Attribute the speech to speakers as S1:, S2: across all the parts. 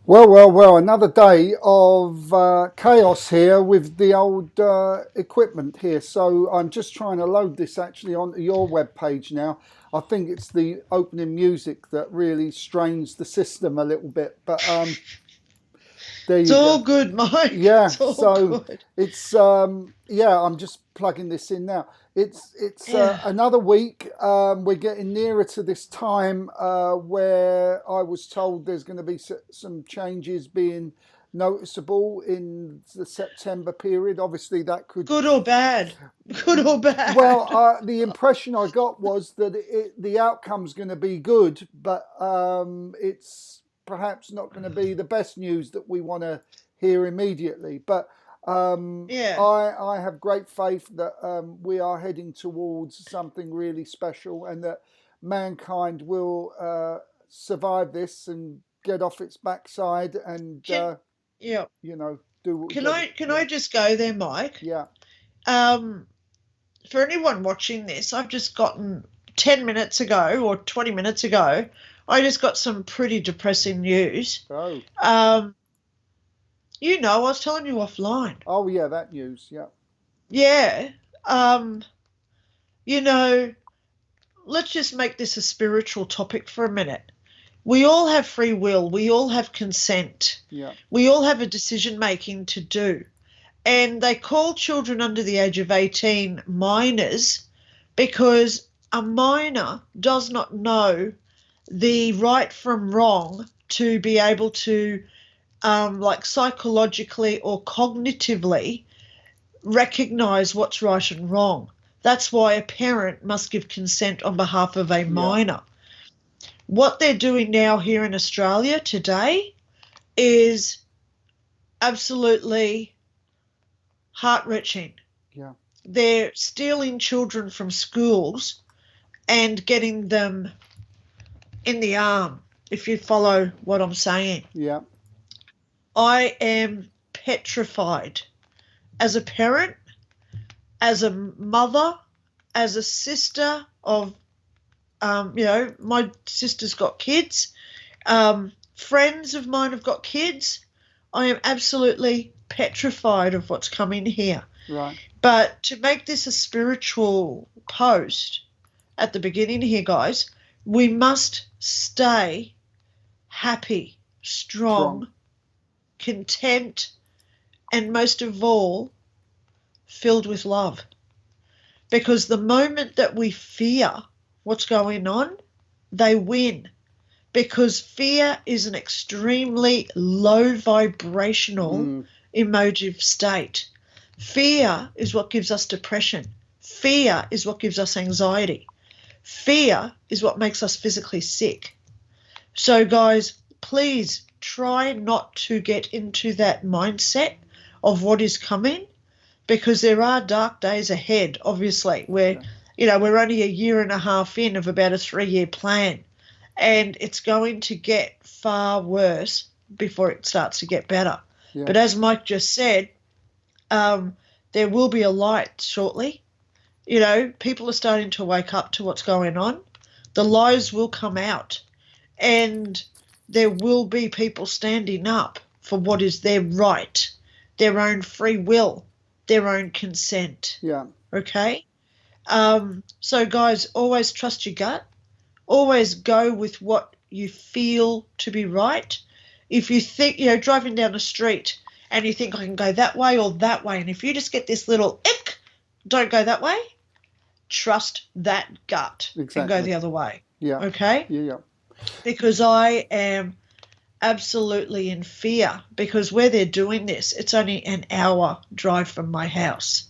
S1: Well, another day of chaos here with the old equipment here. So I'm just trying to load this actually onto your web page now. I think it's the opening music that really strains the system a little bit, but there
S2: It's
S1: you
S2: all
S1: go.
S2: good, Mike.
S1: Yeah,
S2: It's all
S1: so
S2: good.
S1: it's yeah, I'm just plugging this in now. It's
S2: Yeah.
S1: another week. We're getting nearer to this time where I was told there's going to be some changes being noticeable in the September period. Obviously, that could
S2: Good or bad? Good or
S1: well,
S2: bad?
S1: the impression I got was that the outcome's going to be good, but it's perhaps not going to be the best news that we want to hear immediately. But
S2: Yeah.
S1: I have great faith that we are heading towards something really special, and that mankind will survive this and get off its backside, and
S2: Can yeah.
S1: do what we
S2: Can
S1: got.
S2: I
S1: Yeah,
S2: just go there, Mike?
S1: yeah,
S2: Um, for anyone watching this, I've just gotten 10 minutes ago or 20 minutes ago, I just got some pretty depressing news.
S1: oh,
S2: Um, I was telling you offline.
S1: oh yeah, that news, yeah,
S2: Yeah. Um, you know, let's just make this a spiritual topic for a minute. We all have free will. We all have consent.
S1: yeah.
S2: We all have a decision making to do. And they call children under the age of 18 minors because a minor does not know the right from wrong to be able to, like psychologically or cognitively, recognize what's right and wrong. That's why a parent must give consent on behalf of a
S1: Yeah,
S2: minor. What they're doing now here in Australia today is absolutely heart-wrenching.
S1: yeah,
S2: They're stealing children from schools and getting them in the arm, if you follow what I'm saying.
S1: yeah,
S2: I am petrified as a parent, as a mother, as a sister of, my sister's got kids. Friends of mine have got kids. I am absolutely petrified of what's coming here.
S1: right.
S2: But to make this a spiritual post at the beginning here, guys, we must stay happy,
S1: Strong.
S2: strong, content, and most of all, filled with love. Because the moment that we fear what's going on, they win. Because fear is an extremely low vibrational
S1: Mm,
S2: emotive state. Fear is what gives us depression. Fear is what gives us anxiety. Fear is what makes us physically sick. So, guys, please try not to get into that mindset of what is coming, because there are dark days ahead, obviously, where,
S1: yeah,
S2: we're only a year and a half in of about a 3-year plan, and it's going to get far worse before it starts to get better.
S1: yeah,
S2: But as Mike just said, there will be a light shortly. People are starting to wake up to what's going on. The lies will come out, and there will be people standing up for what is their right, their own free will, their own consent.
S1: yeah,
S2: Okay? So, guys, always trust your gut. Always go with what you feel to be right. If you think, driving down the street and you think I can go that way or that way, and if you just get this little ick, don't go that way, trust that gut and go
S1: exactly.
S2: the other way.
S1: Yeah,
S2: Okay?
S1: yeah, yeah,
S2: Because I am absolutely in fear, because where they're doing this, it's only an hour drive from my house.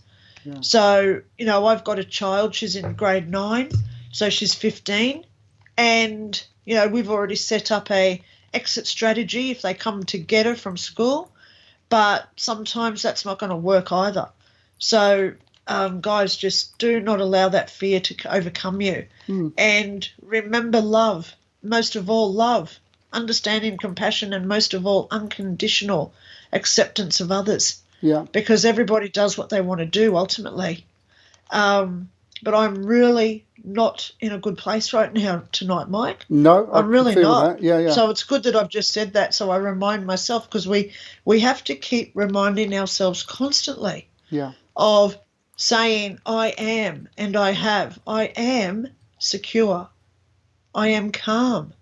S1: yeah,
S2: So, I've got a child, she's in grade 9, so she's 15, and, we've already set up a exit strategy if they come to get her from school, but sometimes that's not going to work either. So, guys, just do not allow that fear to overcome you.
S1: mm,
S2: And remember love, most of all love, understanding, compassion, and most of all unconditional acceptance of others,
S1: yeah,
S2: because everybody does what they want to do ultimately. but I'm really not in a good place right now tonight, Mike.
S1: No, I
S2: I'm
S1: can
S2: really
S1: feel
S2: not.
S1: that. Yeah.
S2: So it's good that I've just said that, so I remind myself, because we have to keep reminding ourselves constantly
S1: Yeah.
S2: of saying I am and I have. I am secure. I am calm.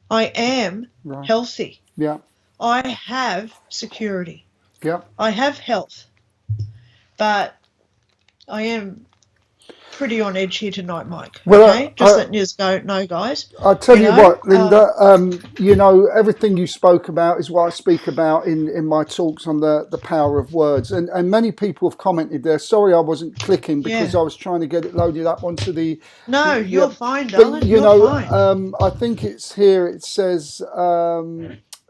S2: I am
S1: Right.
S2: healthy.
S1: Yeah.
S2: I have security.
S1: Yeah.
S2: I have health. But I am pretty on edge here tonight, Mike.
S1: Well,
S2: Okay? Just letting you know, guys.
S1: I'll tell you what, Linda, everything you spoke about is what I speak about in my talks on the power of words. And many people have commented there. Sorry, I wasn't clicking because
S2: Yeah.
S1: I was trying to get it loaded up onto
S2: No,
S1: yeah.
S2: you're fine,
S1: But,
S2: darling. You're fine.
S1: I think it's here. It says,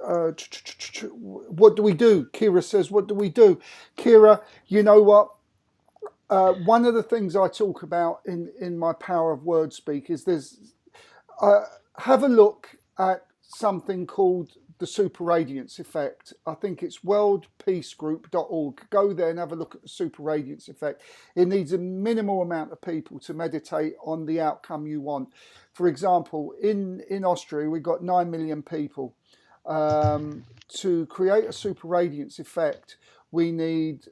S1: what do we do? Kira says, what do we do? Kira, you know what? One of the things I talk about in my Power of Word Speak is have a look at something called the super radiance effect. I think it's worldpeacegroup.org. Go there and have a look at the super radiance effect. It needs a minimal amount of people to meditate on the outcome you want. For example, in Austria, we've got 9 million people. To create a super radiance effect, we need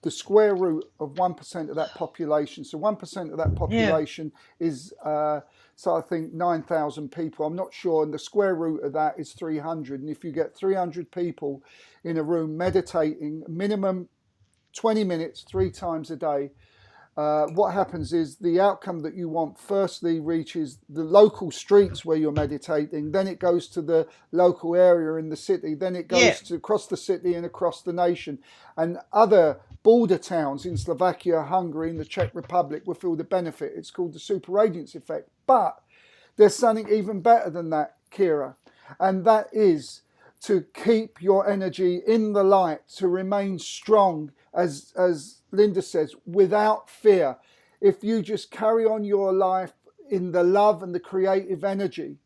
S1: the square root of 1% of that population. So 1% of that population is, so I think 9,000 people. I'm not sure. And the square root of that is 300. And if you get 300 people in a room meditating, minimum 20 minutes, 3 times a day, what happens is the outcome that you want firstly reaches the local streets where you're meditating, then it goes to the local area in the city, then it goes to across the city and across the nation, and other border towns in Slovakia, Hungary, and the Czech Republic will feel the benefit. It's called the super radiance effect. But there's something even better than that, Kira, and that is to keep your energy in the light, to remain strong, as Linda says, without fear. If you just carry on your life in the love and the creative energy,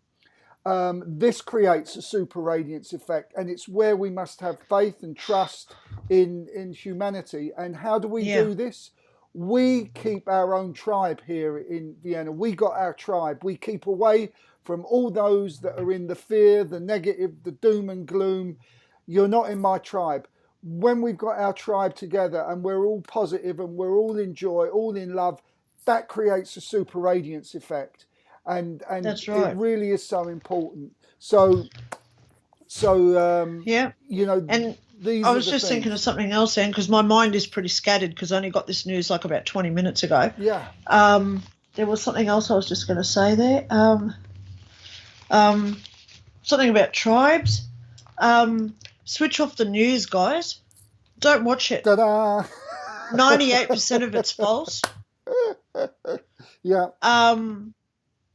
S1: this creates a super radiance effect, and it's where we must have faith and trust in humanity. And how do we do this? We keep our own tribe here in Vienna. We got our tribe. We keep away from all those that are in the fear, the negative, the doom and gloom. You're not in my tribe. When we've got our tribe together and we're all positive and we're all in joy, all in love, that creates a super radiance effect. And
S2: That's right.
S1: It really is so important. So
S2: and I was just thinking of something else then, because my mind is pretty scattered because I only got this news like about 20 minutes ago.
S1: Yeah.
S2: There was something else I was just going to say there. Something about tribes. Switch off the news, guys. Don't watch it.
S1: Ta-da!
S2: 98% of it's false.
S1: Yeah.
S2: I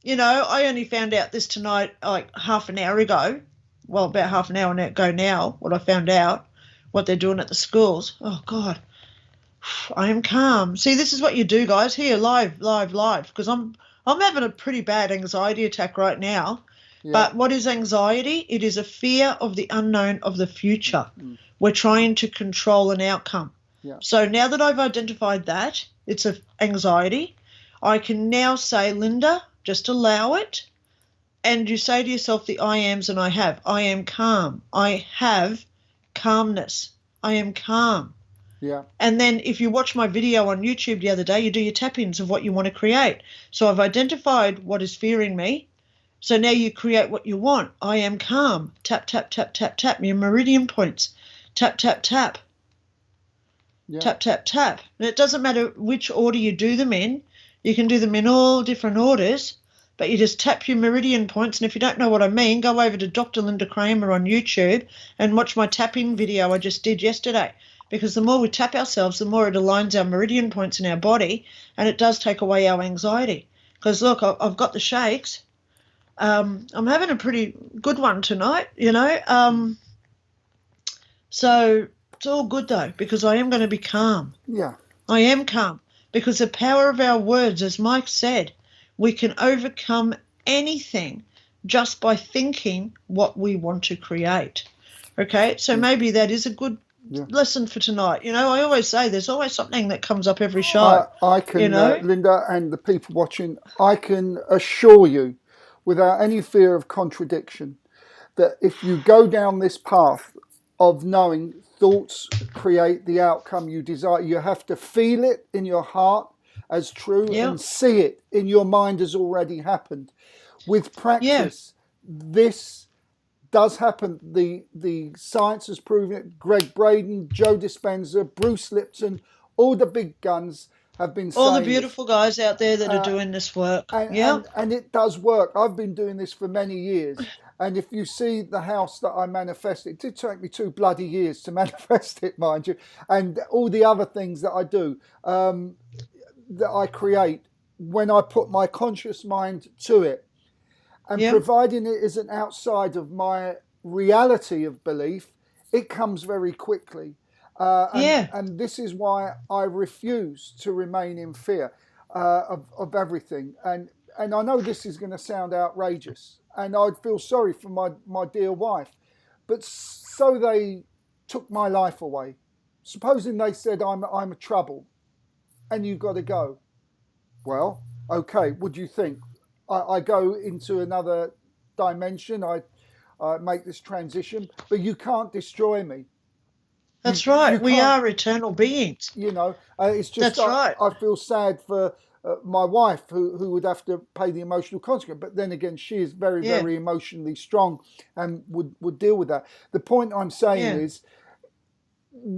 S2: only found out this tonight, like half an hour ago. Well, about half an hour ago now, what I found out, what they're doing at the schools. Oh, God. I am calm. See, this is what you do, guys. Here, live, because I'm having a pretty bad anxiety attack right now. Yeah. But what is anxiety? It is a fear of the unknown, of the future. Mm. We're trying to control an outcome. Yeah. So now that I've identified that, it's an anxiety, I can now say, Linda, just allow it. And you say to yourself the I ams and I have. I am calm. I have calmness. I am calm.
S1: Yeah.
S2: And then if you watch my video on YouTube the other day, you do your tap-ins of what you want to create. So I've identified what is fearing me. So now you create what you want. I am calm. Tap, tap, tap, tap, tap. Your meridian points. Tap, tap, tap. Yeah. Tap, tap, tap. And it doesn't matter which order you do them in. You can do them in all different orders. But you just tap your meridian points, and if you don't know what I mean, go over to Dr. Linda Kramer on YouTube and watch my tap-in video I just did yesterday. Because the more we tap ourselves, the more it aligns our meridian points in our body, and it does take away our anxiety. Because, look, I've got the shakes. I'm having a pretty good one tonight, So it's all good, though, because I am going to be calm.
S1: Yeah.
S2: I am calm. Because the power of our words, as Mike said, we can overcome anything just by thinking what we want to create. Okay, so maybe that is a good lesson for tonight. I always say there's always something that comes up every show.
S1: I can, Linda, and the people watching, I can assure you, without any fear of contradiction, that if you go down this path of knowing thoughts create the outcome you desire, you have to feel it in your heart as true and see it in your mind as already happened. With practice, this does happen. The science has proven it. Greg Braden, Joe Dispenza, Bruce Lipton, all the big guns have been saying
S2: all the beautiful guys out there that are doing this work.
S1: And it does work. I've been doing this for many years. And if you see the house that I manifested, it did take me 2 bloody years to manifest it, mind you, and all the other things that I do, that I create when I put my conscious mind to it. And providing it isn't outside of my reality of belief, it comes very quickly. And this is why I refuse to remain in fear of everything. And I know this is going to sound outrageous, and I'd feel sorry for my dear wife. But so they took my life away. Supposing they said I'm a trouble and you've got to go. Well, okay, what do you think? I go into another dimension, I make this transition, but you can't destroy me.
S2: That's right. We are eternal beings.
S1: It's just
S2: that's right.
S1: I feel sad for my wife who would have to pay the emotional consequence. But then again, she is very, very emotionally strong and would deal with that. The point I'm saying is,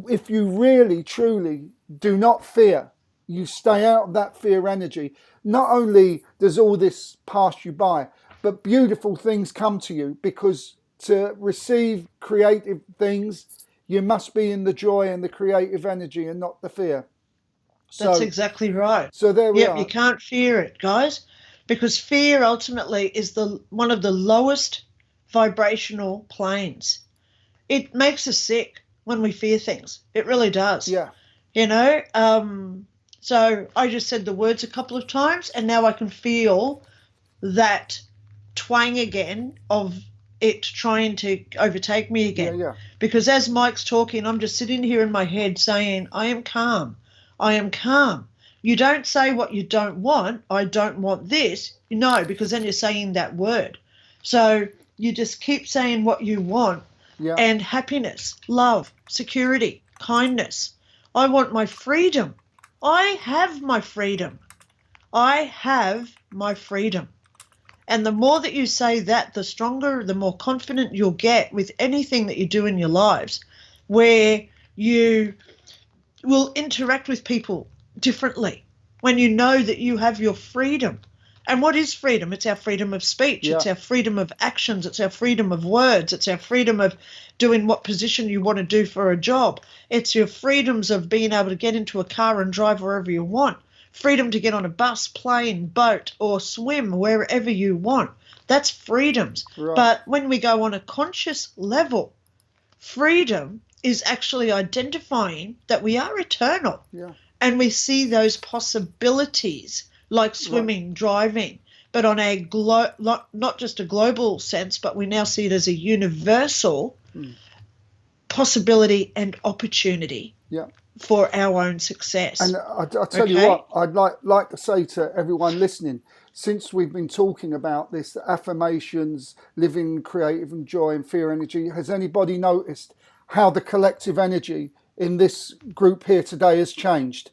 S1: if you really, truly do not fear, you stay out of that fear energy, not only does all this pass you by, but beautiful things come to you, because to receive creative things, you must be in the joy and the creative energy and not the fear.
S2: That's exactly right.
S1: So there we are.
S2: You can't fear it, guys, because fear ultimately is one of the lowest vibrational planes. It makes us sick when we fear things. It really does.
S1: Yeah.
S2: So I just said the words a couple of times, and now I can feel that twang again of it trying to overtake me again.
S1: Yeah.
S2: Because as Mike's talking, I'm just sitting here in my head saying, I am calm. I am calm. You don't say what you don't want. I don't want this. No, because then you're saying that word. So you just keep saying what you want.
S1: Yeah.
S2: And happiness, love, security, kindness. I want my freedom. I have my freedom. I have my freedom. And the more that you say that, the stronger, the more confident you'll get with anything that you do in your lives, where you will interact with people differently when you know that you have your freedom. And what is freedom? It's our freedom of speech. Yeah. It's our freedom of actions. It's our freedom of words. It's our freedom of doing what position you want to do for a job. It's your freedoms of being able to get into a car and drive wherever you want. Freedom to get on a bus, plane, boat, or swim wherever you want. That's freedoms.
S1: Right.
S2: But when we go on a conscious level, freedom is actually identifying that we are eternal.
S1: Yeah.
S2: And we see those possibilities like swimming, driving, but on a not just a global sense, but we now see it as a universal possibility and opportunity.
S1: Yeah.
S2: For our own success.
S1: And I tell you what, I'd like to say to everyone listening, since we've been talking about this, affirmations, living creative and joy and fear energy, has anybody noticed how the collective energy in this group here today has changed?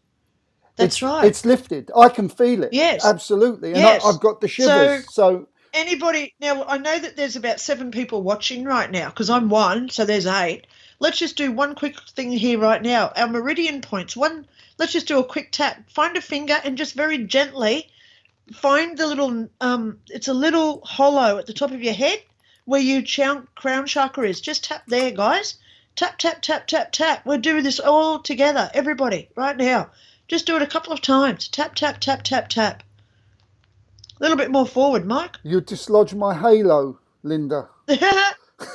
S2: That's right.
S1: It's lifted. I can feel it.
S2: Yes.
S1: Absolutely. And
S2: yes.
S1: I've got the shivers. So
S2: anybody, now I know that there's about 7 people watching right now, because I'm 1, so there's 8. Let's just do one quick thing here right now. Our meridian points. Let's just do a quick tap. Find a finger and just very gently find the little, it's a little hollow at the top of your head where your crown chakra is. Just tap there, guys. Tap, tap, tap, tap, tap. We'll do this all together, everybody, right now. Just do it a couple of times. Tap, tap, tap, tap, tap. A little bit more forward, Mike.
S1: You dislodge my halo, Linda.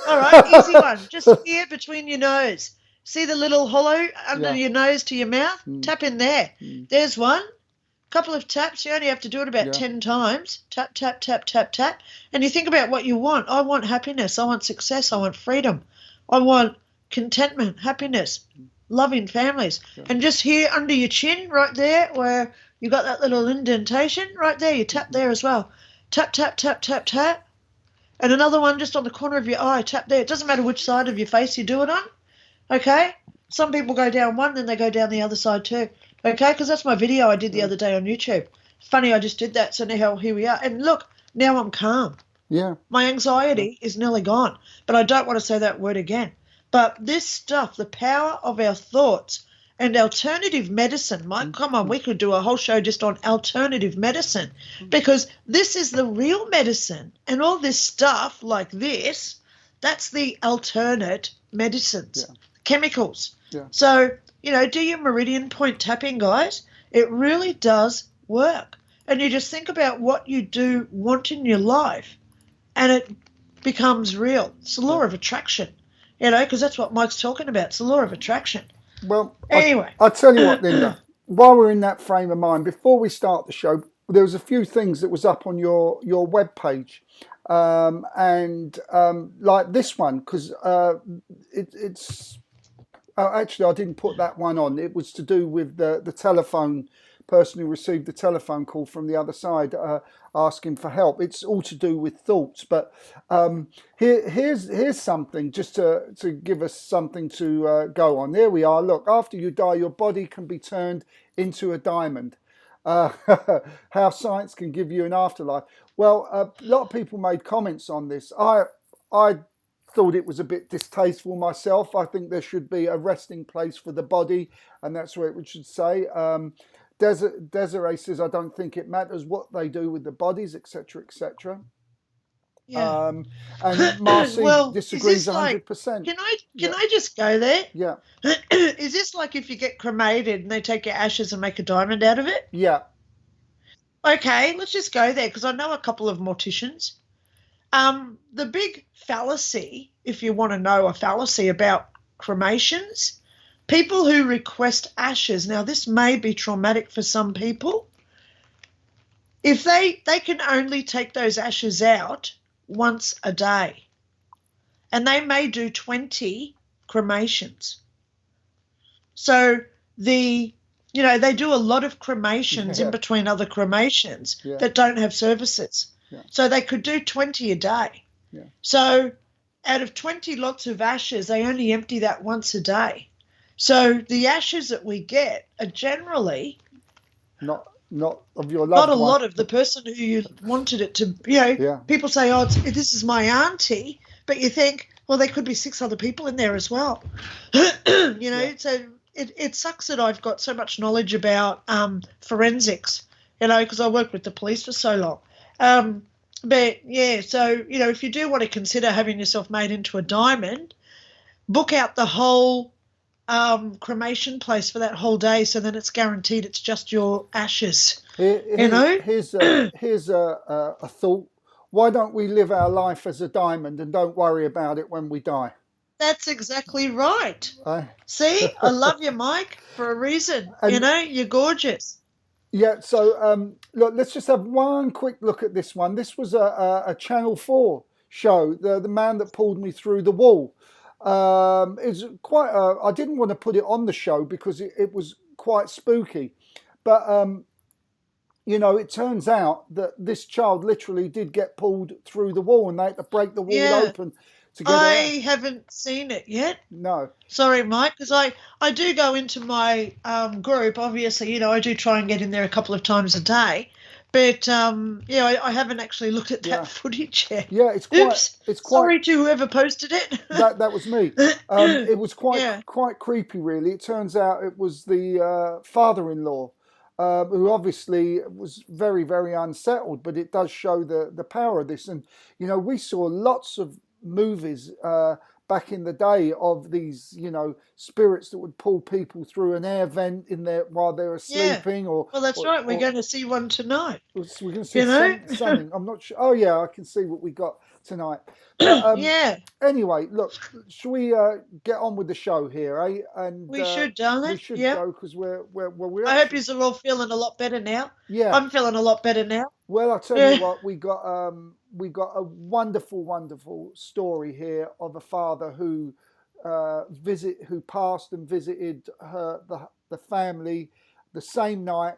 S2: All right, easy one. Just here between your nose. See the little hollow under your nose to your mouth? Tap in there. There's one. Couple of taps. You only have to do it about 10 times. Tap, tap, tap, tap, tap. And you think about what you want. I want happiness. I want success. I want freedom. I want contentment, happiness, loving families. And just here under your chin right there where you got that little indentation right there, you tap there as well. Tap, tap, tap, tap, tap. And another one just on the corner of your eye, tap there. It doesn't matter which side of your face you do it on, okay? Some people go down one, then they go down the other side too, okay? Because that's my video I did the other day on YouTube. Funny, I just did that, so now here we are. And look, now I'm calm.
S1: Yeah.
S2: My anxiety is nearly gone, but I don't want to say that word again. But this stuff, the power of our thoughts and alternative medicine, Mike, come on, we could do a whole show just on alternative medicine, because this is the real medicine, and all this stuff like this, that's the alternate medicines, chemicals.
S1: Yeah.
S2: So, do your meridian point tapping, guys. It really does work. And you just think about what you do want in your life, and it becomes real. It's the law of attraction, because that's what Mike's talking about. It's the law of attraction.
S1: Well,
S2: anyway,
S1: I'll tell you what, Linda, while we're in that frame of mind, before we start the show, there was a few things that was up on your webpage. Like this one, because it's actually I didn't put that one on. It was to do with the telephone person who received the telephone call from the other side asking for help. It's all to do with thoughts, but here's something just to give us something to go on. There we are. Look, after you die, your body can be turned into a diamond. How science can give you an afterlife. Well, a lot of people made comments on this. I thought it was a bit distasteful myself. I think there should be a resting place for the body, and that's where it should say. Desiree says, I don't think it matters what they do with the bodies, etc., etc.
S2: Yeah.
S1: And Marcy disagrees 100%.
S2: Can I just go there?
S1: Yeah.
S2: Is this like if you get cremated and they take your ashes and make a diamond out of it?
S1: Yeah.
S2: Okay, let's just go there, because I know a couple of morticians. The big fallacy, if you want to know a fallacy about cremations, people who request ashes, now this may be traumatic for some people, if they can only take those ashes out once a day, and they may do 20 cremations. So they do a lot of cremations in between other cremations that don't have services. Yeah. So they could do 20 a day. Yeah. So out of 20 lots of ashes, they only empty that once a day. So the ashes that we get are generally not of your loved one. Not a lot of the person who you wanted it to. People say, "Oh, this is my auntie," but you think, well, there could be 6 other people in there as well. So it sucks that I've got so much knowledge about forensics, because I worked with the police for so long. But yeah, so if you do want to consider having yourself made into a diamond, book out the whole cremation place for that whole day, so then it's guaranteed it's just your ashes.
S1: Here's a thought. Why don't we live our life as a diamond and don't worry about it when we die?
S2: That's exactly right. See, I love you, Mike, for a reason. You're gorgeous.
S1: Yeah, so look, let's just have one quick look at this one. This was a Channel 4 show, the man that pulled me through the wall. It's quite. I didn't want to put it on the show because it was quite spooky, but it turns out that this child literally did get pulled through the wall, and they had to break the wall open to get
S2: I haven't seen it yet.
S1: No.
S2: Sorry, Mike, because I do go into my group. Obviously, I do try and get in there a couple of times a day. But I haven't actually looked at that footage yet.
S1: Yeah, it's quite.
S2: Sorry to whoever posted it.
S1: that was me. It was quite creepy, really. It turns out it was the father-in-law, who obviously was very, very unsettled. But it does show the power of this, and we saw lots of movies back in the day of these, spirits that would pull people through an air vent in there while they were sleeping. Well,
S2: that's right. We're going to see one tonight.
S1: We're going to see something. I'm not sure. Oh, yeah, I can see what we got tonight. But, Anyway, look, should we get on with the show here, eh? And
S2: we should, darling.
S1: We should go because we're
S2: I hope you're all feeling a lot better now.
S1: Yeah,
S2: I'm feeling a lot better now.
S1: Well, I'll tell you what, we got a wonderful, wonderful story here of a father who who passed and visited the family the same night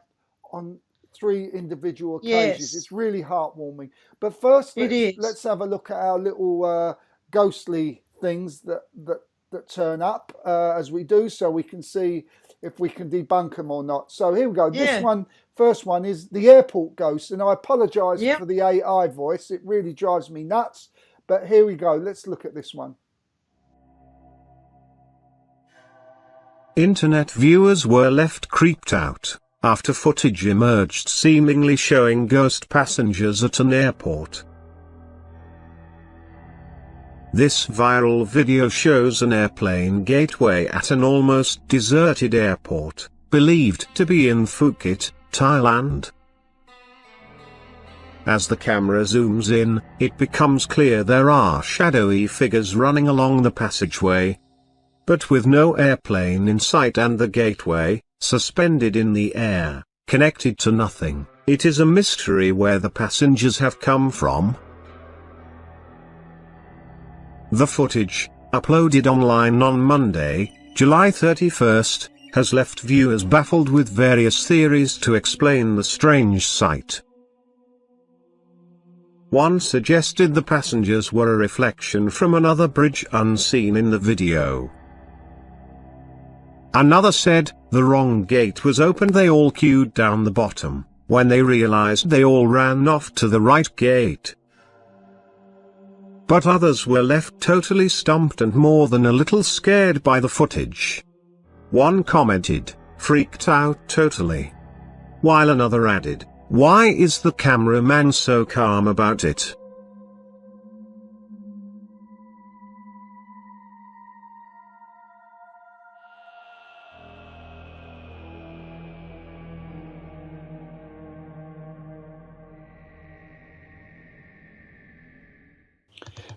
S1: on 3 individual occasions.
S2: Yes.
S1: It's really heartwarming. But first,
S2: It is.
S1: let's have a look at our little ghostly things that turn up as we do, so we can see if we can debunk them or not. So here we go.
S2: Yeah.
S1: First one is the airport ghost, and I apologise
S2: Yep.
S1: for the AI voice. It really drives me nuts. But here we go. Let's look at this one.
S3: Internet viewers were left creeped out after footage emerged seemingly showing ghost passengers at an airport. This viral video shows an airplane gateway at an almost deserted airport, believed to be in Phuket, Thailand. As the camera zooms in, it becomes clear there are shadowy figures running along the passageway, but with no airplane in sight and the gateway, suspended in the air, connected to nothing. It is a mystery where the passengers have come from. The footage, uploaded online on Monday, July 31st, has left viewers baffled with various theories to explain the strange sight. One suggested the passengers were a reflection from another bridge unseen in the video. Another said, the wrong gate was opened. They all queued down the bottom. When they realized, they all ran off to the right gate. But others were left totally stumped and more than a little scared by the footage. One commented, freaked out totally. While another added, why is the cameraman so calm about it?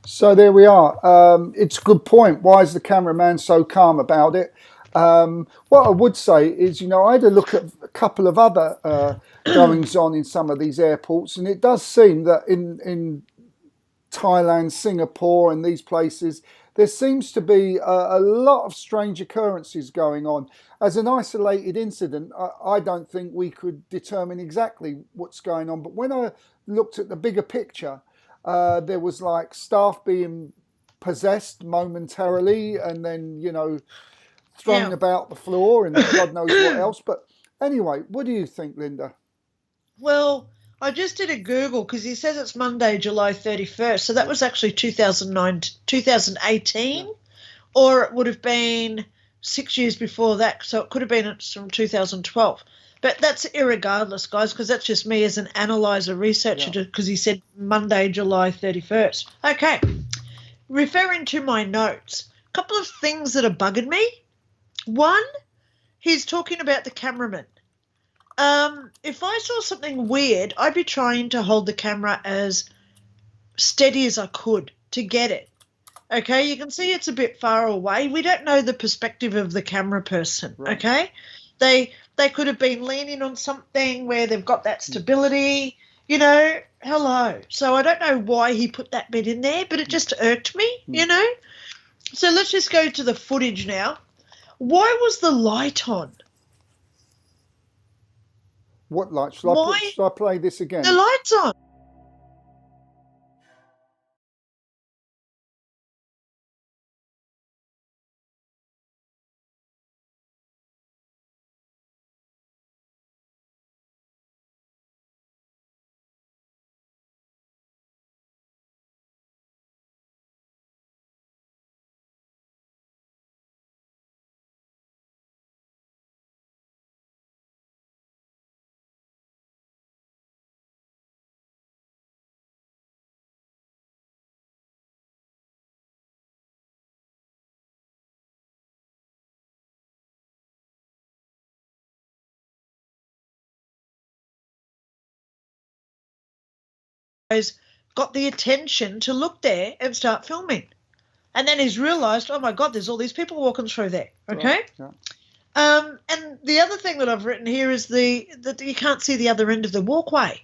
S1: So there we are. It's a good point. Why is the cameraman so calm about it? What I would say is, I had a look at a couple of other goings on in some of these airports, and it does seem that in Thailand, Singapore, and these places, there seems to be a lot of strange occurrences going on. As an isolated incident, I don't think we could determine exactly what's going on. But when I looked at the bigger picture, there was like staff being possessed momentarily and then, thrown about the floor and God knows what else. But anyway, what do you think, Linda?
S2: Well, I just did a Google because he says it's Monday, July 31st. So that was actually 2018, or it would have been 6 years before that. So it could have been from 2012. But that's irregardless, guys, because that's just me as an analyzer researcher, because he said Monday, July 31st. Okay, referring to my notes, a couple of things that are bugging me. One, he's talking about the cameraman. If I saw something weird, I'd be trying to hold the camera as steady as I could to get it. Okay, you can see it's a bit far away. We don't know the perspective of the camera person, okay? They could have been leaning on something where they've got that stability, hello. So I don't know why he put that bit in there, but it just irked me, So let's just go to the footage now. Why was the light on?
S1: What light? Shall I play this again?
S2: The light's on. Got the attention to look there and start filming. And then he's realised, oh, my God, there's all these people walking through there, okay?
S1: Yeah.
S2: And the other thing that I've written here is that you can't see the other end of the walkway.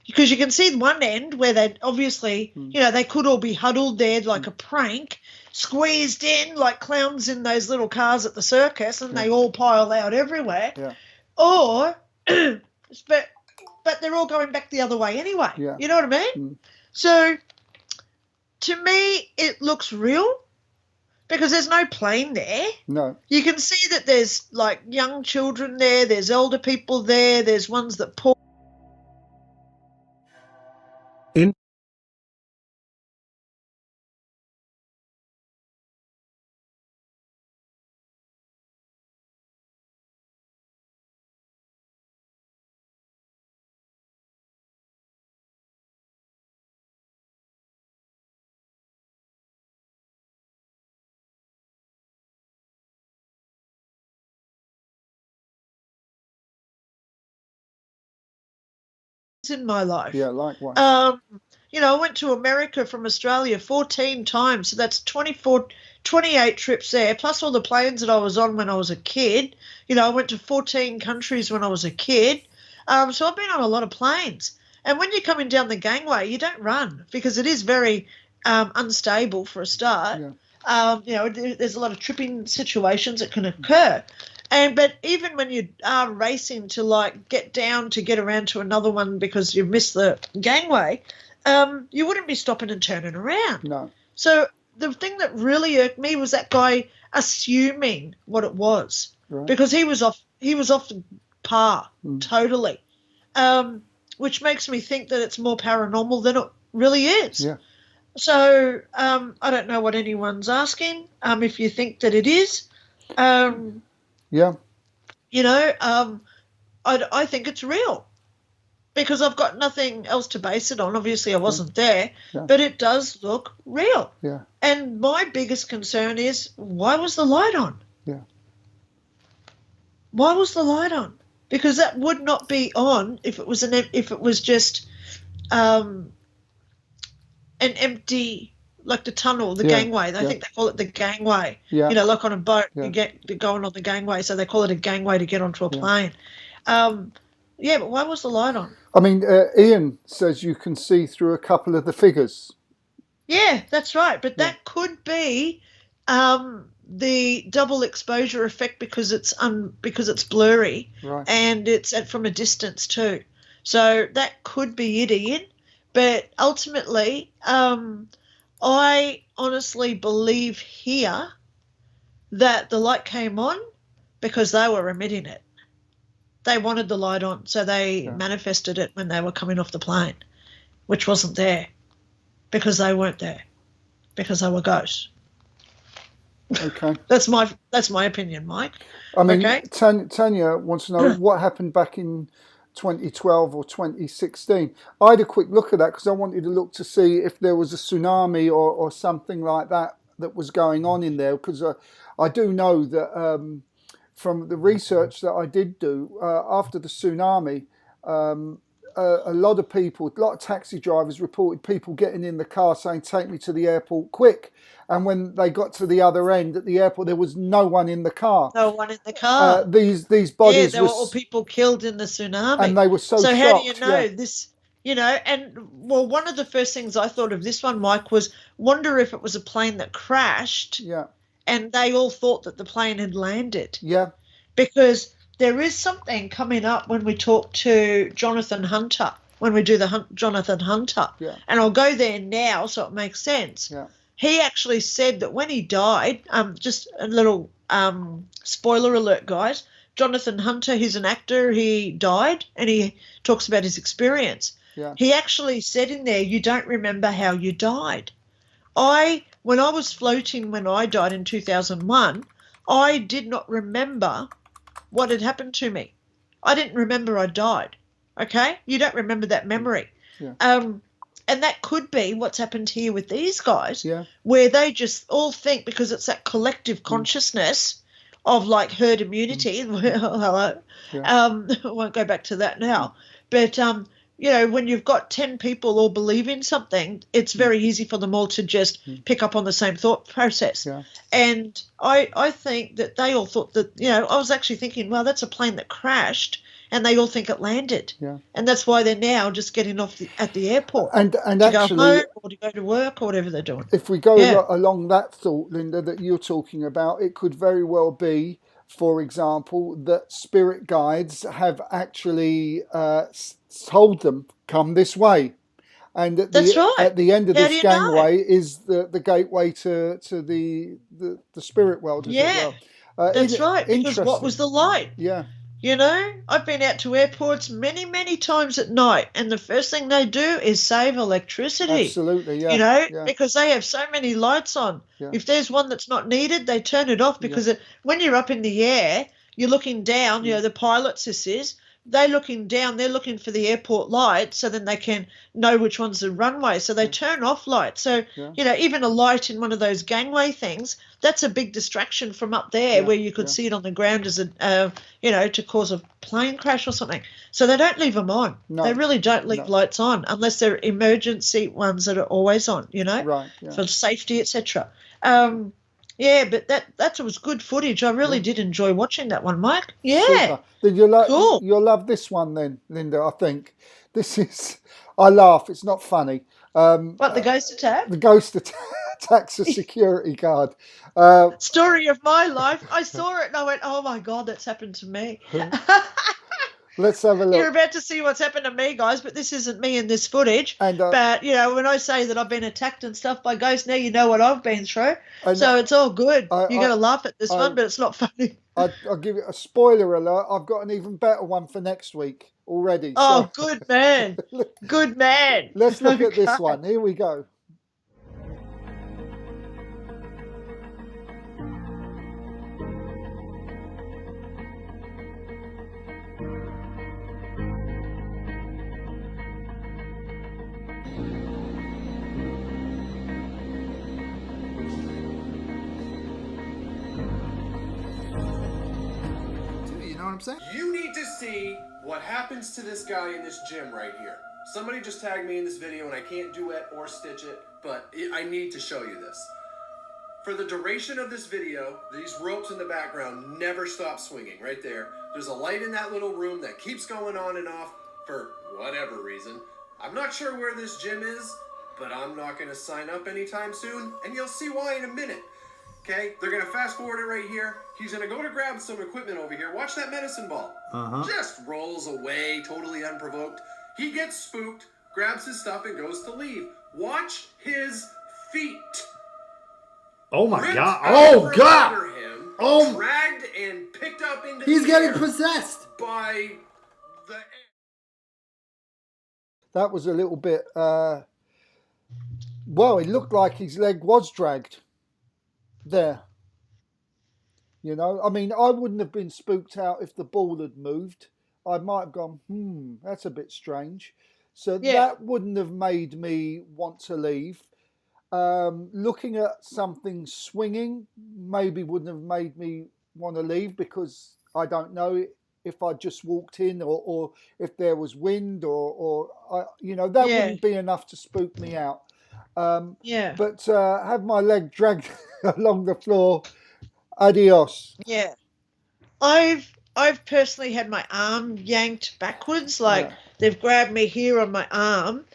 S2: because you can see one end where they obviously, they could all be huddled there like a prank, squeezed in like clowns in those little cars at the circus, and they all pile out everywhere.
S1: Yeah.
S2: Or, but they're all going back the other way anyway.
S1: Yeah.
S2: You know what I mean? So, to me, it looks real because there's no plane there.
S1: No.
S2: You can see that there's like young children there, there's older people there, there's ones that pour. In my life.
S1: Yeah, likewise.
S2: I went to America from Australia 14 times, so that's 28 trips there, plus all the planes that I was on when I was a kid. I went to 14 countries when I was a kid. So I've been on a lot of planes. And when you're coming down the gangway, you don't run because it is very unstable for a start. Yeah. There's a lot of tripping situations that can occur. But even when you are racing to like get down to get around to another one because you've missed the gangway, you wouldn't be stopping and turning around.
S1: No.
S2: So the thing that really irked me was that guy assuming what it was, because he was off the par totally, which makes me think that it's more paranormal than it really is.
S1: Yeah.
S2: So I don't know what anyone's asking. If you think that it is.
S1: Yeah.
S2: I think it's real because I've got nothing else to base it on. Obviously, I wasn't there, but it does look real.
S1: Yeah.
S2: And my biggest concern is, why was the light on?
S1: Yeah.
S2: Why was the light on? Because that would not be on if it was just an empty. Like the tunnel, the gangway. I think they call it the gangway. Yeah. Like on a boat, you get going on the gangway, so they call it a gangway to get onto a plane. But why was the light on?
S1: I mean, Ian says you can see through a couple of the figures.
S2: Yeah, that's right. But that could be the double exposure effect because it's blurry and it's from a distance too. So that could be it, Ian. But ultimately, I honestly believe here that the light came on because they were emitting it. They wanted the light on, so they manifested it when they were coming off the plane, which wasn't there because they weren't there, because they were ghosts.
S1: Okay.
S2: That's my opinion, Mike.
S1: I mean, Tanya wants to know what happened back in 2012 or 2016. I had a quick look at that because I wanted to look to see if there was a tsunami or something like that was going on in there, because I do know that from the research that I did do after the tsunami, a lot of taxi drivers reported people getting in the car saying, "Take me to the airport quick." And when they got to the other end at the airport, there was no one in the car.
S2: No one in the car.
S1: These bodies.
S2: Yeah, there were all people killed in the tsunami.
S1: And they were so shocked.
S2: So how do you know this? And one of the first things I thought of this one, Mike, was wonder if it was a plane that crashed.
S1: Yeah.
S2: And they all thought that the plane had landed.
S1: Yeah.
S2: Because there is something coming up when we talk to Jonathan Hunter, when we do the Jonathan Hunter.
S1: Yeah.
S2: And I'll go there now so it makes sense.
S1: Yeah.
S2: He actually said that when he died, just a little spoiler alert, guys, Jonathan Hunter, he's an actor, he died, and he talks about his experience.
S1: Yeah.
S2: He actually said in there, you don't remember how you died. When I was floating when I died in 2001, I did not remember what had happened to me. I didn't remember I died, okay? You don't remember that memory.
S1: Yeah.
S2: And that could be what's happened here with these guys,
S1: yeah.
S2: where they just all think, because it's that collective consciousness of like herd immunity. Hello. Yeah. I won't go back to that now. But, when you've got 10 people all believing something, it's very easy for them all to just pick up on the same thought process.
S1: Yeah.
S2: And I think that they all thought that, I was actually thinking, well, that's a plane that crashed and they all think it landed.
S1: Yeah.
S2: And that's why they're now just getting off at the airport
S1: And
S2: to
S1: actually,
S2: go home or to go to work or whatever they're doing.
S1: if we go
S2: Yeah.
S1: along that thought, Linda, that you're talking about, it could very well be, for example, that spirit guides have actually told them, come this way. And
S2: That's right.
S1: at the end of
S2: How do
S1: this
S2: you know?
S1: gangway is the gateway to the spirit world, as it
S2: Yeah,
S1: were.
S2: that's right. Because what was the light?
S1: Yeah.
S2: You know, I've been out to airports many, many times at night, and the first thing they do is save electricity.
S1: Absolutely, yeah.
S2: You know,
S1: yeah.
S2: because they have so many lights on.
S1: Yeah.
S2: If there's one that's not needed, they turn it off because when you're up in the air, you're looking down, you know, the pilots, this is, they're looking down, they're looking for the airport light so then they can know which one's the runway. So they turn off lights. So, you know, even a light in one of those gangway things, that's a big distraction from up there where you could see it on the ground as a, you know, to cause a plane crash or something. So they don't leave them on.
S1: No.
S2: They really don't leave lights on unless they're emergency ones that are always on, you know,
S1: right,
S2: for safety, etc. Yeah, but that was good footage. I really did enjoy watching that one, Mike. Yeah.
S1: Super. Did you like?
S2: Cool.
S1: You'll love this one then, Linda. I think this is. I laugh. It's not funny.
S2: What, the ghost attack?
S1: The ghost attacks a security guard.
S2: Story of my life. I saw it and I went, oh my God, that's happened to me.
S1: Let's have a look.
S2: You're about to see what's happened to me, guys, but this isn't me in this footage.
S1: And,
S2: but, you know, when I say that I've been attacked and stuff by ghosts, now you know what I've been through. So it's all good. You're going to laugh at this one, but it's not funny.
S1: I'll give it a spoiler alert. I've got an even better one for next week already.
S2: Oh, good man. Good man.
S1: Let's look at this one. Here we go.
S4: You need to see what happens to this guy in this gym right here. Somebody just tagged me in this video and I can't duet or stitch it, but I need to show you this. For the duration of this video, these ropes in the background never stop swinging right there. There's a light in that little room that keeps going on and off for whatever reason. I'm not sure where this gym is, but I'm not going to sign up anytime soon, and you'll see why in a minute. Okay, they're going to fast forward it right here. He's going to go to grab some equipment over here. Watch that medicine ball. Just rolls away, totally unprovoked. He gets spooked, grabs his stuff, and goes to leave. Watch his feet.
S5: Oh my
S4: Ripped
S5: God.
S4: out
S5: Oh
S4: from
S5: God.
S4: under him,
S5: Oh.
S4: dragged and picked up into
S5: He's
S4: the
S5: getting
S4: air
S5: possessed.
S4: by the air.
S1: That was a little bit. Well, it looked like his leg was dragged. There. You know, I mean, I wouldn't have been spooked out if the ball had moved. I might have gone, that's a bit strange. So that wouldn't have made me want to leave. Looking at something swinging maybe wouldn't have made me want to leave because I don't know if I just walked in or if there was wind or you know, that wouldn't be enough to spook me out. But have my leg dragged along the floor, adios.
S2: Yeah. I've personally had my arm yanked backwards, like they've grabbed me here on my arm,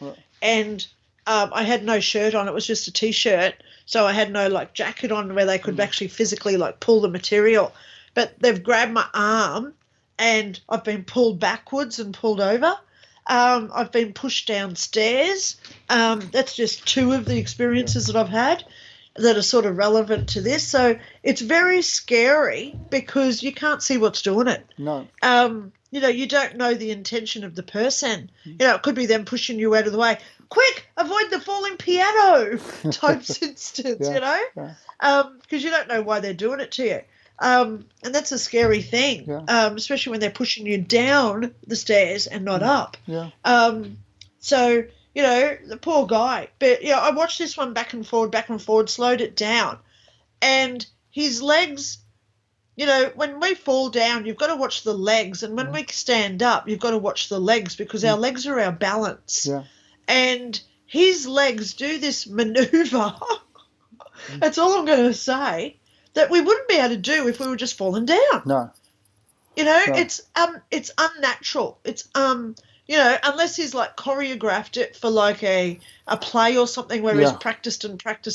S2: and I had no shirt on. It was just a T-shirt, so I had no like jacket on where they could actually physically like pull the material. But they've grabbed my arm, and I've been pulled backwards and pulled over. I've been pushed downstairs. That's just two of the experiences that I've had that are sort of relevant to this. So it's very scary because you can't see what's doing it.
S1: No.
S2: You know, you don't know the intention of the person. You know, it could be them pushing you out of the way. Quick, avoid the falling piano type instance, you know, because you don't know why they're doing it to you. And that's a scary thing, especially when they're pushing you down the stairs and not up. So, you know, the poor guy. But, you know, I watched this one back and forward, slowed it down. And his legs, you know, when we fall down, you've got to watch the legs. And when we stand up, you've got to watch the legs because our legs are our balance. And his legs do this maneuver. That's all I'm going to say, that we wouldn't be able to do if we were just falling down.
S1: No.
S2: You know,
S1: No.
S2: it's unnatural. It's you know, unless he's like choreographed it for like a play or something where he's
S1: Yeah.
S2: practiced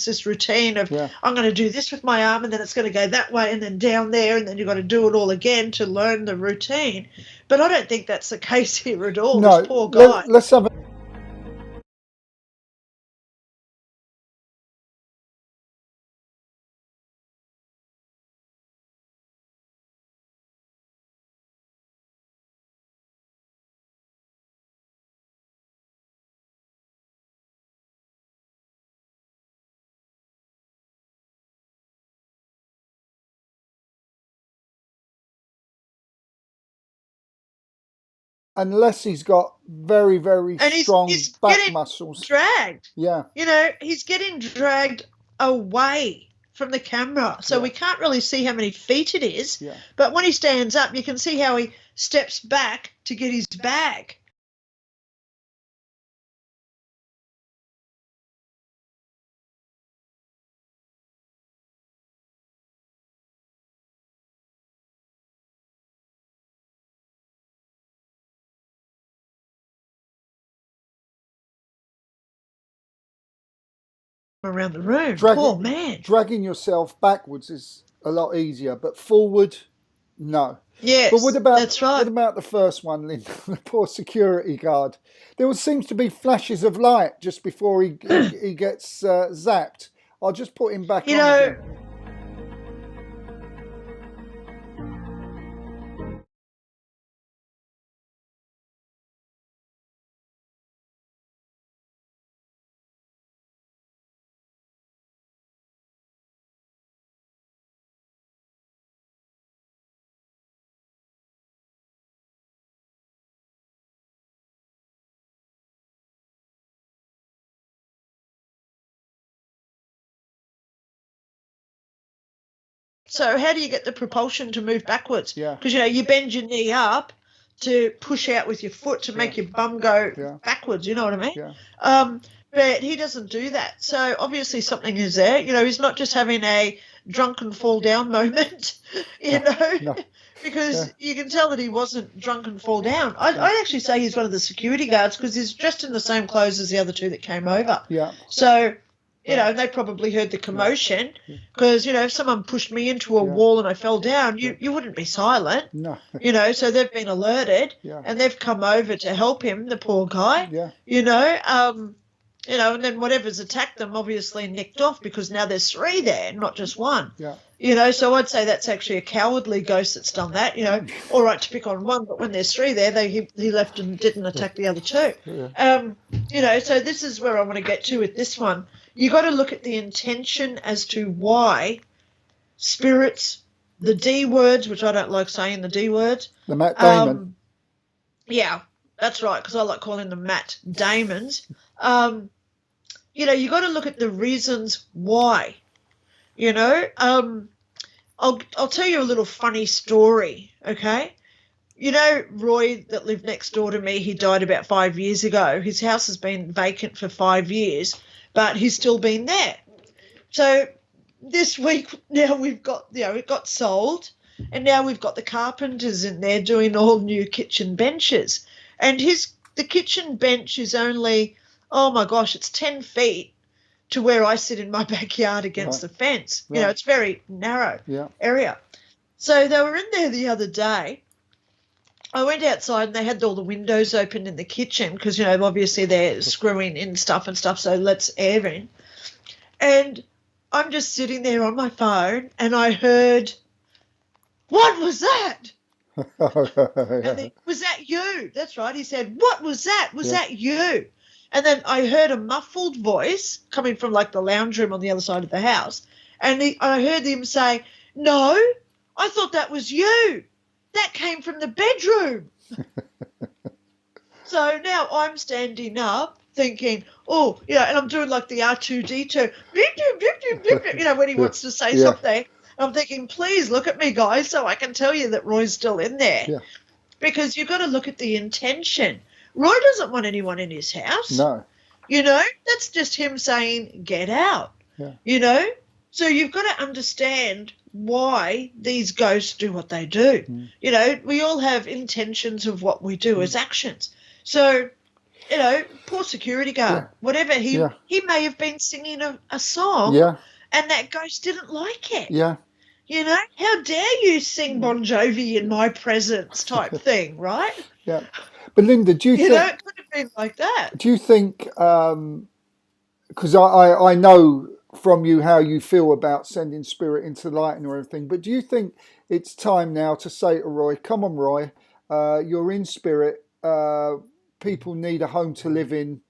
S2: this routine of
S1: Yeah.
S2: I'm going to do this with my arm and then it's going to go that way and then down there and then you've got to do it all again to learn the routine. But I don't think that's the case here at all.
S1: No,
S2: This poor guy.
S1: let's have a unless he's got very, very
S2: And
S1: strong
S2: he's
S1: back
S2: getting
S1: muscles.
S2: dragged.
S1: Yeah.
S2: You know, he's getting dragged away from the camera. So
S1: Yeah.
S2: we can't really see how many feet it is.
S1: Yeah.
S2: But when he stands up, you can see how he steps back to get his bag. Around the room. Poor man.
S1: Dragging yourself backwards is a lot easier, but forward, no.
S2: Yes,
S1: But what about
S2: that's right.
S1: what about the first one, Linda? The poor security guard. There seems to be flashes of light just before he gets zapped. I'll just put him back
S2: You
S1: on
S2: know,
S1: again.
S2: so how do you get the propulsion to move backwards?
S1: Yeah.
S2: Because, you know, you bend your knee up to push out with your foot to make your bum go
S1: Yeah.
S2: backwards, you know what I mean?
S1: Yeah.
S2: But he doesn't do that. So obviously something is there. You know, he's not just having a drunken fall down moment, you know,
S1: No.
S2: because
S1: Yeah.
S2: you can tell that he wasn't drunk and fall down. I'd actually say he's one of the security guards because he's dressed in the same clothes as the other two that came over.
S1: Yeah.
S2: So, you know, they probably heard the commotion because, you know, if someone pushed me into a wall and I fell down, you wouldn't be silent.
S1: No.
S2: You know, so they've been alerted
S1: Yeah.
S2: and they've come over to help him, the poor guy.
S1: Yeah.
S2: You know, and then whatever's attacked them obviously nicked off because now there's three there, not just one.
S1: Yeah.
S2: You know, so I'd say that's actually a cowardly ghost that's done that. You know, all right to pick on one, but when there's three there, he left and didn't attack the other two.
S1: Yeah.
S2: You know, so this is where I want to get to with this one. You got to look at the intention as to why spirits, the D words, which I don't like saying the D words.
S1: The Matt Damon.
S2: Yeah, that's right, because I like calling them Matt Damons. You know, you got to look at the reasons why. You know, I'll tell you a little funny story, okay? You know, Roy that lived next door to me, he died about 5 years ago. His house has been vacant for 5 years, but he's still been there. So this week now we've got, you know, it got sold, and now we've got the carpenters in there doing all new kitchen benches. And the kitchen bench is only, oh my gosh, it's 10 feet to where I sit in my backyard against the fence. You know, it's very narrow area. So they were in there the other day. I went outside and they had all the windows open in the kitchen because, you know, obviously they're screwing in stuff, so let's air in. And I'm just sitting there on my phone and I heard, "What was that?" And was that you? That's right. He said, "What was that? Was that you?" And then I heard a muffled voice coming from like the lounge room on the other side of the house. And I heard him say, "No, I thought that was you. That came from the bedroom." So now I'm standing up thinking, oh, you know, and I'm doing like the R2D2, you know, when he wants to say something. I'm thinking, please look at me, guys, so I can tell you that Roy's still in there.
S1: Yeah.
S2: Because you've got to look at the intention. Roy doesn't want anyone in his house.
S1: No.
S2: You know, that's just him saying, get out.
S1: Yeah.
S2: You know? So you've got to understand why these ghosts do what they do. You know, we all have intentions of what we do as actions. So, you know, poor security guard, whatever, he may have been singing a song and that ghost didn't like it.
S1: Yeah.
S2: You know, how dare you sing Bon Jovi in my presence type thing, right?
S1: Yeah. But Linda, do you think...
S2: know, it could have been like that.
S1: Do you think, because I know from you how you feel about sending spirit into the light and everything, but do you think it's time now to say to Roy, come on, Roy, you're in spirit, people need a home to live in,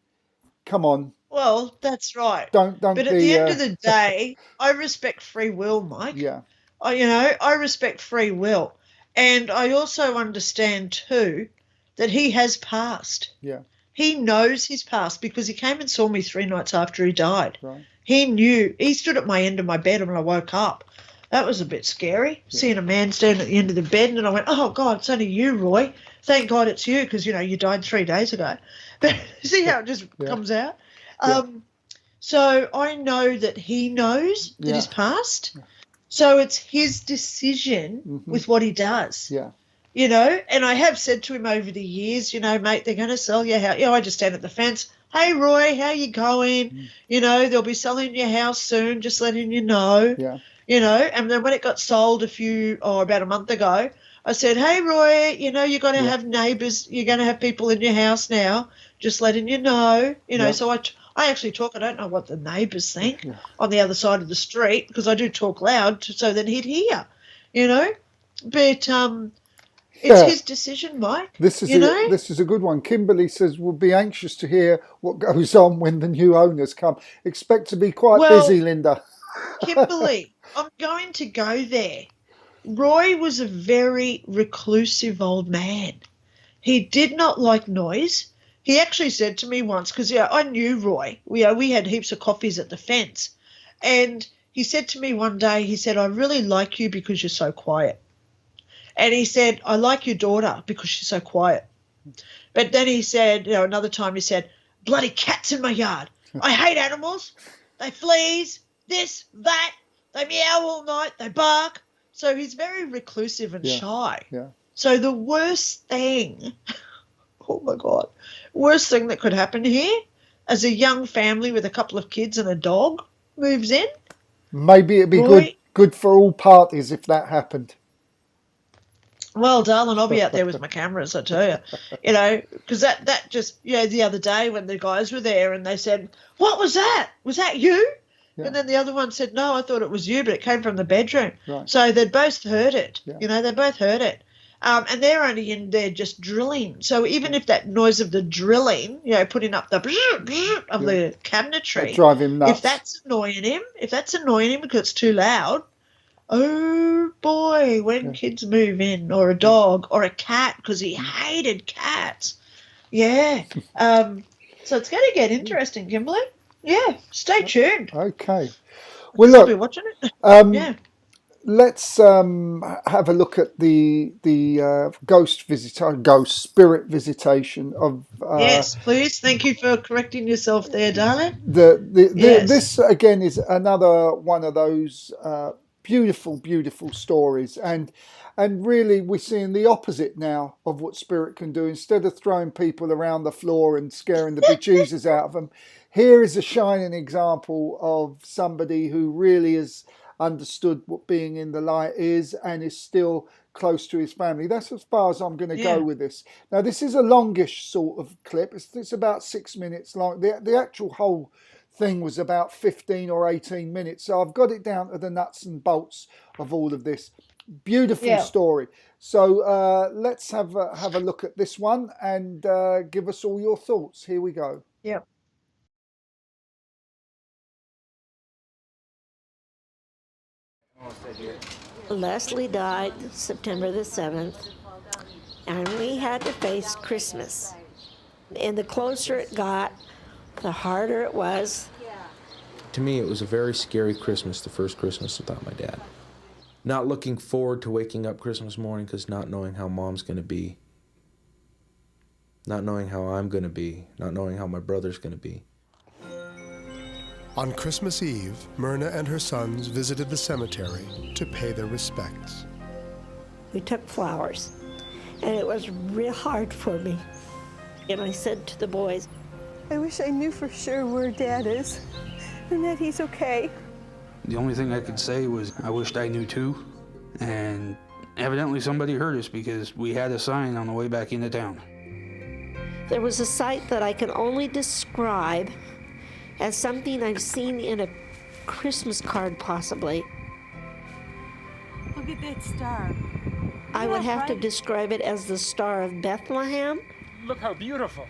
S1: come on.
S2: Well, that's right.
S1: Don't
S2: but
S1: be,
S2: at the end of the day, I respect free will, Mike.
S1: Yeah.
S2: I respect free will. And I also understand, too, that he has passed.
S1: Yeah.
S2: He knows his past because he came and saw me 3 nights after he died.
S1: Right.
S2: He knew. He stood at my end of my bed when I woke up. That was a bit scary, seeing a man standing at the end of the bed, and I went, oh, God, it's only you, Roy. Thank God it's you because, you know, you died 3 days ago. But see how it just comes out? So I know that he knows that he's passed. Yeah. So it's his decision with what he does.
S1: Yeah.
S2: You know, and I have said to him over the years, you know, mate, they're going to sell your house. You know, I just stand at the fence. Hey, Roy, how you going? You know, they'll be selling your house soon, just letting you know.
S1: Yeah.
S2: You know, and then when it got sold about a month ago, I said, hey, Roy, you know, you're going to have neighbours. You're going to have people in your house now, just letting you know. You know, so I actually talk. I don't know what the neighbours think on the other side of the street because I do talk loud so then he'd hear, you know. But it's his decision, Mike.
S1: This is a good one. Kimberly says, we'll be anxious to hear what goes on when the new owners come. Expect to be quite busy, Linda.
S2: Kimberly, I'm going to go there. Roy was a very reclusive old man. He did not like noise. He actually said to me once, because I knew Roy. We had heaps of coffees at the fence. And he said to me one day, he said, I really like you because you're so quiet. And he said, I like your daughter because she's so quiet. But then he said, another time he said, bloody cats in my yard. I hate animals. They fleas, this, that. They meow all night. They bark. So he's very reclusive and shy.
S1: Yeah.
S2: So the worst thing, oh, my God, worst thing that could happen here as a young family with a couple of kids and a dog moves in.
S1: Maybe it'd be good for all parties if that happened.
S2: Well, darling, I'll be out there with my cameras, I tell you. You know, because that just, the other day when the guys were there and they said, what was that? Was that you? Yeah. And then the other one said, no, I thought it was you, but it came from the bedroom.
S1: Right.
S2: So they both heard it.
S1: Yeah.
S2: They both heard it. And they're only in there just drilling. So even if that noise of the drilling, putting up the of the cabinetry,
S1: drive him nuts.
S2: if that's annoying him because it's too loud, oh boy, when kids move in, or a dog or a cat, because he hated cats. Yeah. So it's going to get interesting, Kimberly. Yeah, stay tuned.
S1: Okay. Well, look,
S2: I'll be watching it.
S1: Let's have a look at the ghost spirit visitation of.
S2: Yes, please. Thank you for correcting yourself there, darling.
S1: This again is another one of those beautiful, beautiful stories, and really we're seeing the opposite now of what spirit can do. Instead of throwing people around the floor and scaring the bejesus out of them, here is a shining example of somebody who really has understood what being in the light is and is still close to his family. That's as far as I'm going to go with this. Now, this is a longish sort of clip. It's about 6 minutes long. The actual whole thing was about 15 or 18 minutes. So I've got it down to the nuts and bolts of all of this. Beautiful story. So let's have a look at this one and give us all your thoughts. Here we go.
S2: Yeah.
S6: Leslie died September the 7th, and we had to face Christmas. And the closer it got, the harder it was.
S7: To me, it was a very scary Christmas, the first Christmas without my dad. Not looking forward to waking up Christmas morning because not knowing how Mom's going to be. Not knowing how I'm going to be. Not knowing how my brother's going to be.
S8: On Christmas Eve, Myrna and her sons visited the cemetery to pay their respects.
S6: We took flowers, and it was real hard for me. And I said to the boys,
S9: I wish I knew for sure where Dad is and that he's okay.
S10: The only thing I could say was I wished I knew too, and evidently somebody heard us because we had a sign on the way back into town.
S6: there was a sight that I can only describe as something I've seen in a Christmas card possibly.
S9: Look at that star.
S6: I would have to describe it as the Star of Bethlehem.
S11: Look how beautiful.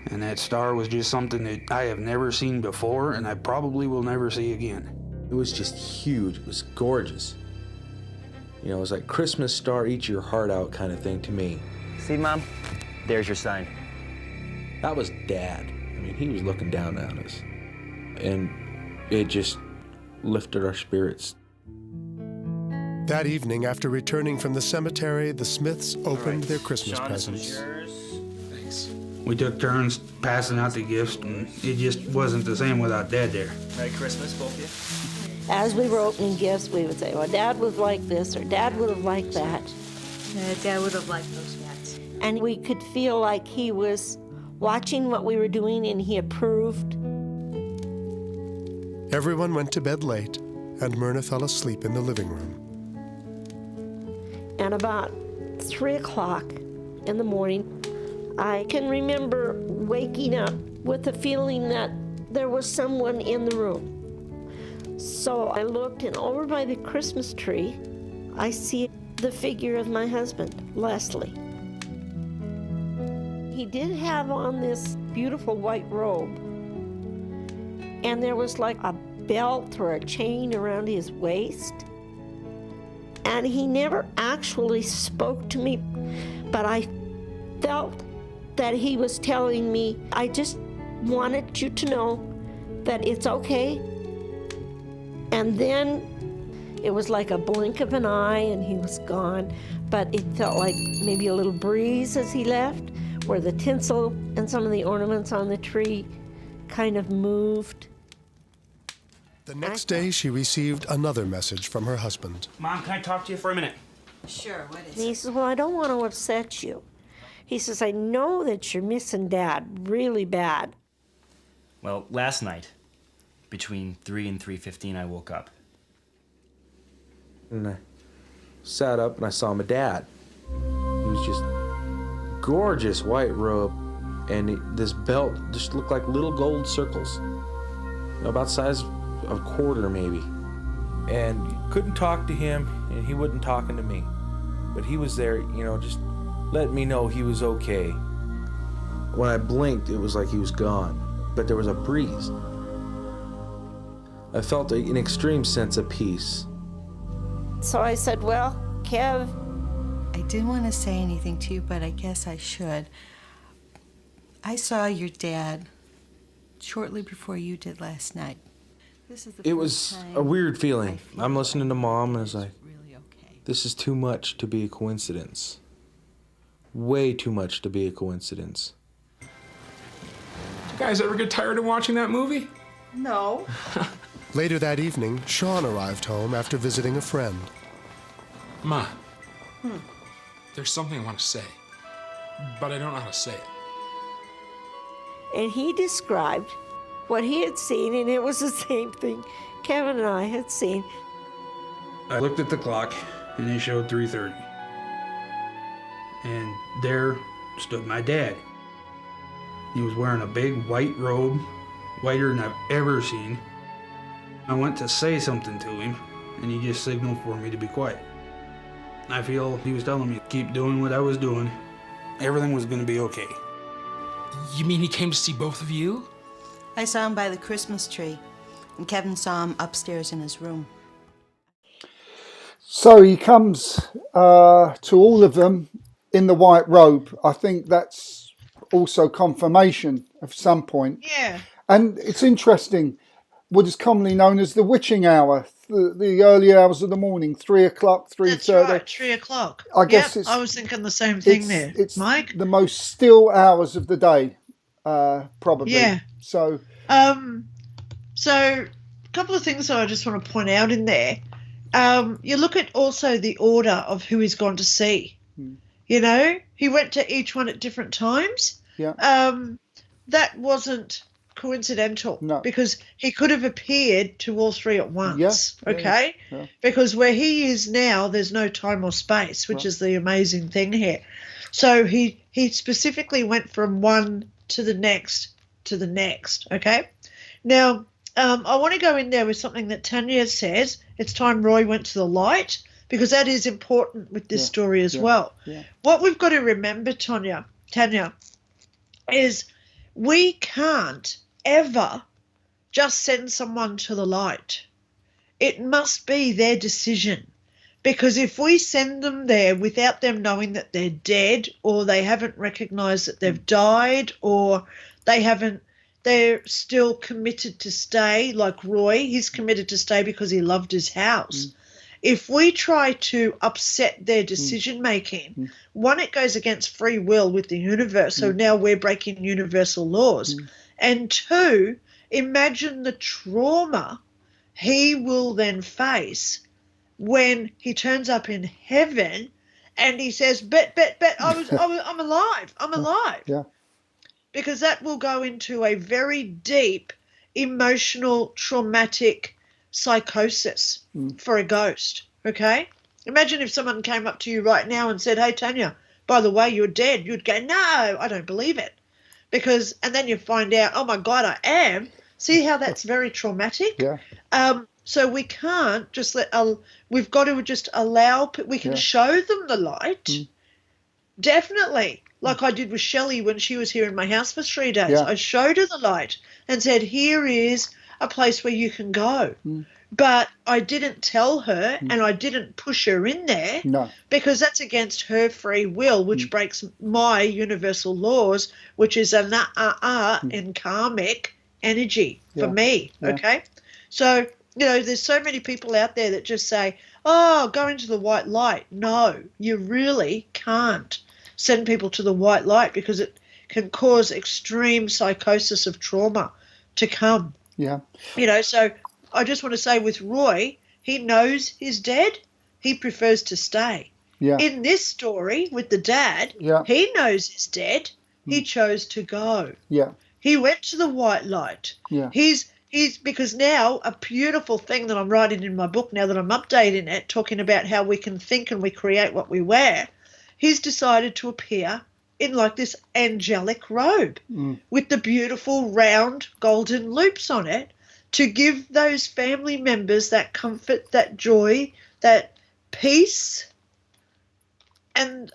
S10: And that star was just something that I have never seen before, and I probably will never see again.
S7: It was just huge. It was gorgeous. You know, it was like Christmas star, eat your heart out kind of thing to me.
S12: See, Mom? There's your sign.
S7: That was Dad. I mean, he was looking down at us. And it just lifted our spirits.
S8: That evening, after returning from the cemetery, the Smiths opened their Christmas presents.
S11: Thanks.
S10: We took turns passing out the gifts, and it just wasn't the same without Dad there.
S12: Merry Christmas, both of you.
S6: As we were opening gifts, we would say, well, Dad was like this, or Dad would have liked that.
S9: Dad would have liked those hats.
S6: And we could feel like he was watching what we were doing and he approved.
S8: Everyone went to bed late, and Myrna fell asleep in the living room.
S6: And about 3 o'clock in the morning, I can remember waking up with the feeling that there was someone in the room. So I looked, and over by the Christmas tree, I see the figure of my husband, Leslie. He did have on this beautiful white robe, and there was like a belt or a chain around his waist. And he never actually spoke to me, but I felt that he was telling me, I just wanted you to know that it's okay. And then it was like a blink of an eye and he was gone, but it felt like maybe a little breeze as he left, where the tinsel and some of the ornaments on the tree kind of moved.
S8: The next day, she received another message from her husband.
S10: Mom, can I talk to you for a minute?
S9: Sure, what is
S6: And he says, well, I don't want to upset you. He says, I know that you're missing Dad really bad.
S12: Well, last night, between 3 and 3:15, I woke up.
S7: And I sat up and I saw my dad. He was just gorgeous white robe, and this belt just looked like little gold circles, you know, about the size of a quarter maybe. And couldn't talk to him, and he wasn't talking to me. But he was there, you know, just letting me know he was okay. When I blinked, it was like he was gone, but there was a breeze. I felt an extreme sense of peace.
S6: So I said, well, Kev.
S9: I didn't want to say anything to you, but I guess I should. I saw your dad shortly before you did last night.
S7: It was a weird feeling. I'm listening to Mom, and I was like, this is too much to be a coincidence. Way too much to be a coincidence.
S11: You guys ever get tired of watching that movie?
S9: No.
S8: Later that evening, Sean arrived home after visiting a friend.
S11: Ma, there's something I want to say, but I don't know how to say it.
S6: And he described what he had seen, and it was the same thing Kevin and I had seen.
S10: I looked at the clock, and it showed 3:30. And there stood my dad. He was wearing a big white robe, whiter than I've ever seen. I went to say something to him, and he just signaled for me to be quiet. I feel he was telling me to keep doing what I was doing. Everything was going to be okay.
S11: You mean he came to see both of you?
S9: I saw him by the Christmas tree, and Kevin saw him upstairs in his room.
S1: So he comes to all of them in the white robe. I think that's also confirmation of some point.
S2: Yeah.
S1: And it's interesting, what is commonly known as the witching hour, the early hours of the morning, 3 o'clock, 3:30.
S2: That's right, 3 o'clock.
S1: I guess
S2: I was thinking the same thing there.
S1: It's
S2: Mike?
S1: the most still hours of the day, probably.
S2: Yeah.
S1: So
S2: So a couple of things that I just want to point out in there. You look at also the order of who he's gone to see. You know, he went to each one at different times.
S1: Yeah.
S2: That wasn't coincidental.
S1: No.
S2: Because he could have appeared to all three at once.
S1: Yeah.
S2: Okay?
S1: Yeah.
S2: Because where he is now, there's no time or space, which is the amazing thing here. So he specifically went from one to the next, okay? Now, I want to go in there with something that Tanya says. It's time Roy went to the light, because that is important with this story as well.
S1: Yeah.
S2: What we've got to remember, Tanya, is we can't ever just send someone to the light. It must be their decision. Because if we send them there without them knowing that they're dead, or they haven't recognized that they've died, or they're still committed to stay, like Roy, he's committed to stay because he loved his house. If we try to upset their decision making, one, it goes against free will with the universe. So now we're breaking universal laws. And two, imagine the trauma he will then face when he turns up in heaven and he says, but I'm alive.
S1: Yeah.
S2: Because that will go into a very deep emotional traumatic psychosis for a ghost, okay? Imagine if someone came up to you right now and said, hey, Tanya, by the way, you're dead. You'd go, no, I don't believe it. And then you find out, oh, my God, I am. See how that's very traumatic?
S1: Yeah.
S2: So we can't just we've got to just allow, we can show them the light. Definitely. Like I did with Shelley when she was here in my house for 3 days.
S1: Yeah.
S2: I showed her the light and said, here is a place where you can go. But I didn't tell her and I didn't push her in there because that's against her free will, which breaks my universal laws, which is an and karmic energy for me, okay? So, you know, there's so many people out there that just say, oh, go into the white light. No, you really can't send people to the white light because it can cause extreme psychosis of trauma to come.
S1: Yeah.
S2: You know, so I just want to say with Roy, he knows he's dead. He prefers to stay.
S1: Yeah.
S2: In this story with the dad, he knows he's dead. He chose to go.
S1: Yeah.
S2: He went to the white light.
S1: Yeah.
S2: He's because now a beautiful thing that I'm writing in my book now that I'm updating it, talking about how we can think and we create what we wear, he's decided to appear in like this angelic robe with the beautiful round golden loops on it to give those family members that comfort, that joy, that peace and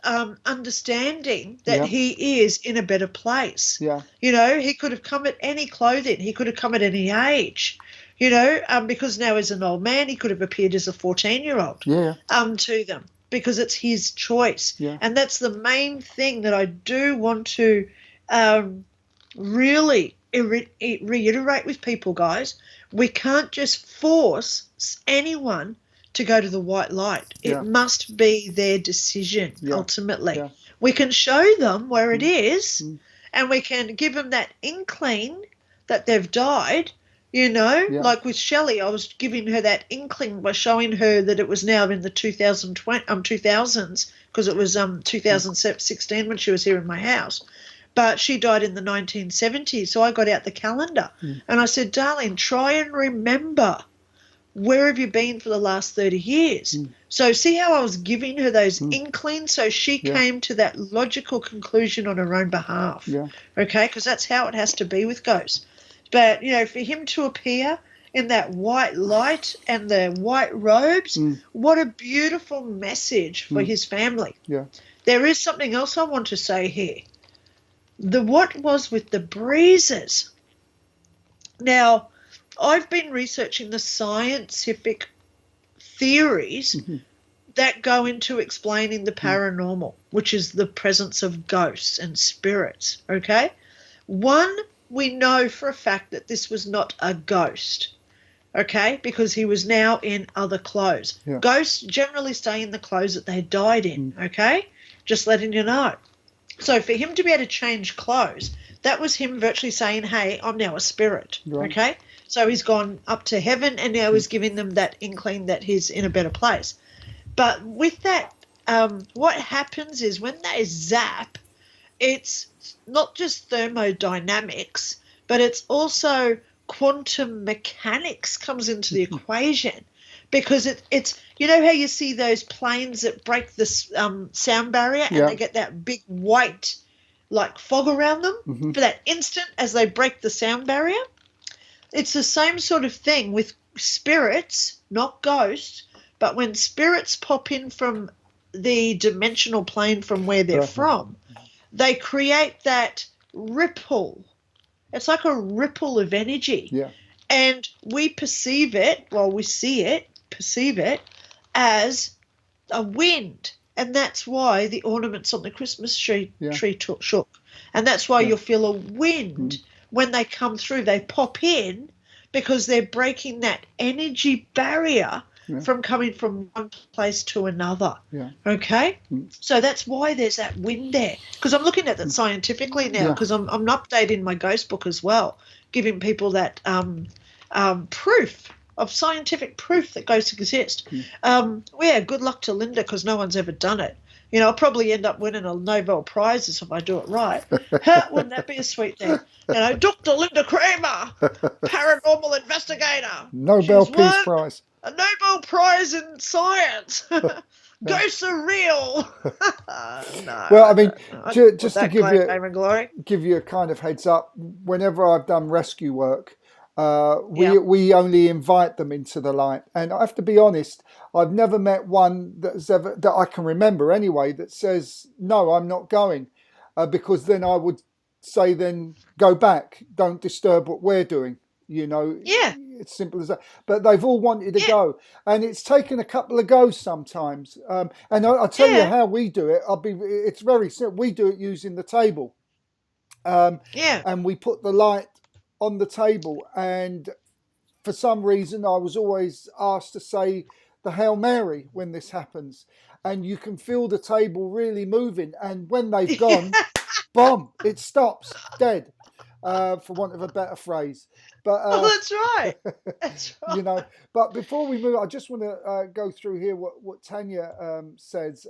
S2: understanding that he is in a better place.
S1: Yeah.
S2: You know, he could have come at any clothing. He could have come at any age, you know, because now as an old man, he could have appeared as a 14-year-old to them because it's his choice.
S1: Yeah.
S2: And that's the main thing that I do want to really reiterate with people, guys. We can't just force anyone to go to the white light. It must be their decision ultimately. Yeah. We can show them where it is and we can give them that inkling that they've died, you know, like with Shelley, I was giving her that inkling by showing her that it was now in the 2000s because it was 2016 when she was here in my house. But she died in the 1970s, so I got out the calendar and I said, darling, try and remember where have you been for the last 30 years? So see how I was giving her those inklings so she came to that logical conclusion on her own behalf, okay, because that's how it has to be with ghosts. But, you know, for him to appear in that white light and the white robes, what a beautiful message for his family.
S1: Yeah.
S2: There is something else I want to say here. What was with the breezes? Now, I've been researching the scientific theories that go into explaining the paranormal, which is the presence of ghosts and spirits, okay? One, we know for a fact that this was not a ghost, okay, because he was now in other clothes. Yeah. Ghosts generally stay in the clothes that they died in, okay? Just letting you know. So for him to be able to change clothes, that was him virtually saying, hey, I'm now a spirit, okay? So he's gone up to heaven, and now he's giving them that inkling that he's in a better place. But with that, what happens is when they zap, it's not just thermodynamics, but it's also quantum mechanics comes into the equation, because it's you know how you see those planes that break the sound barrier and they get that big white like fog around them for that instant as they break the sound barrier? It's the same sort of thing with spirits, not ghosts, but when spirits pop in from the dimensional plane from where they're from, they create that ripple. It's like a ripple of energy. Yeah. And we perceive it, perceive it as a wind. And that's why the ornaments on the Christmas tree shook. And that's why you'll feel a wind when they come through. They pop in because they're breaking that energy barrier from coming from one place to another. Yeah. Okay? So that's why there's that wind there. Because I'm looking at that scientifically now, because I'm updating my ghost book as well, giving people that proof of scientific proof that ghosts exist. Good luck to Linda, because no one's ever done it. You know, I'll probably end up winning a Nobel Prize if I do it right. Wouldn't that be a sweet thing? You know, Dr. Linda Kramer, paranormal investigator.
S1: Nobel Peace Prize.
S2: A Nobel Prize in science. Ghosts are real. No,
S1: well, I mean, just to
S2: give
S1: you a kind of heads up, whenever I've done rescue work, we only invite them into the light. And I have to be honest, I've never met one that I can remember anyway that says, no, I'm not going, because then I would say, then go back, don't disturb what we're doing. You know, it's simple as that. But they've all wanted to go, and it's taken a couple of goes sometimes. And I'll tell you how we do it. It's very simple. We do it using the table. And we put the light on the table, and for some reason I was always asked to say the Hail Mary when this happens, and you can feel the table really moving, and when they've gone, boom, it stops dead, for want of a better phrase. But
S2: that's right. That's right.
S1: You know, but before we move, I just want to go through here what Tanya says,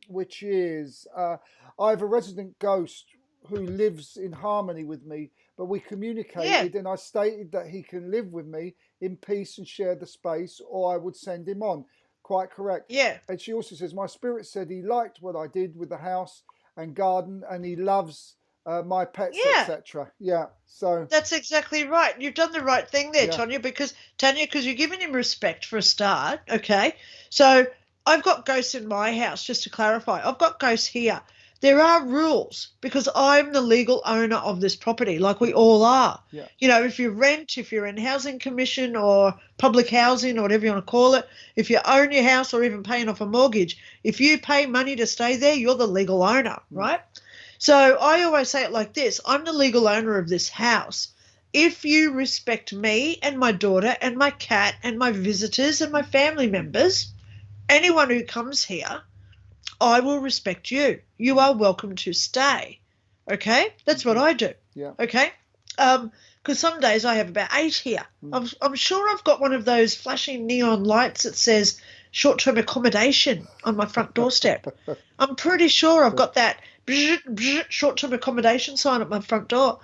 S1: which is, I have a resident ghost who lives in harmony with me, but we communicated and I stated that he can live with me in peace and share the space, or I would send him on. Quite correct.
S2: Yeah.
S1: And she also says, my spirit said he liked what I did with the house and garden, and he loves my pets, etc. Yeah. So
S2: that's exactly right. You've done the right thing there, Tanya, because you're giving him respect for a start. Okay. So I've got ghosts in my house, just to clarify. I've got ghosts here. There are rules, because I'm the legal owner of this property, like we all are. Yeah. You know, if you rent, if you're in housing commission or public housing or whatever you want to call it, if you own your house or even paying off a mortgage, if you pay money to stay there, you're the legal owner, right? So I always say it like this: I'm the legal owner of this house. If you respect me and my daughter and my cat and my visitors and my family members, anyone who comes here, I will respect you. You are welcome to stay. Okay? That's what I do.
S1: Yeah.
S2: Okay? Because some days I have about 8 here. I'm sure I've got one of those flashing neon lights that says short-term accommodation on my front doorstep. I'm pretty sure I've got that short-term accommodation sign at my front door.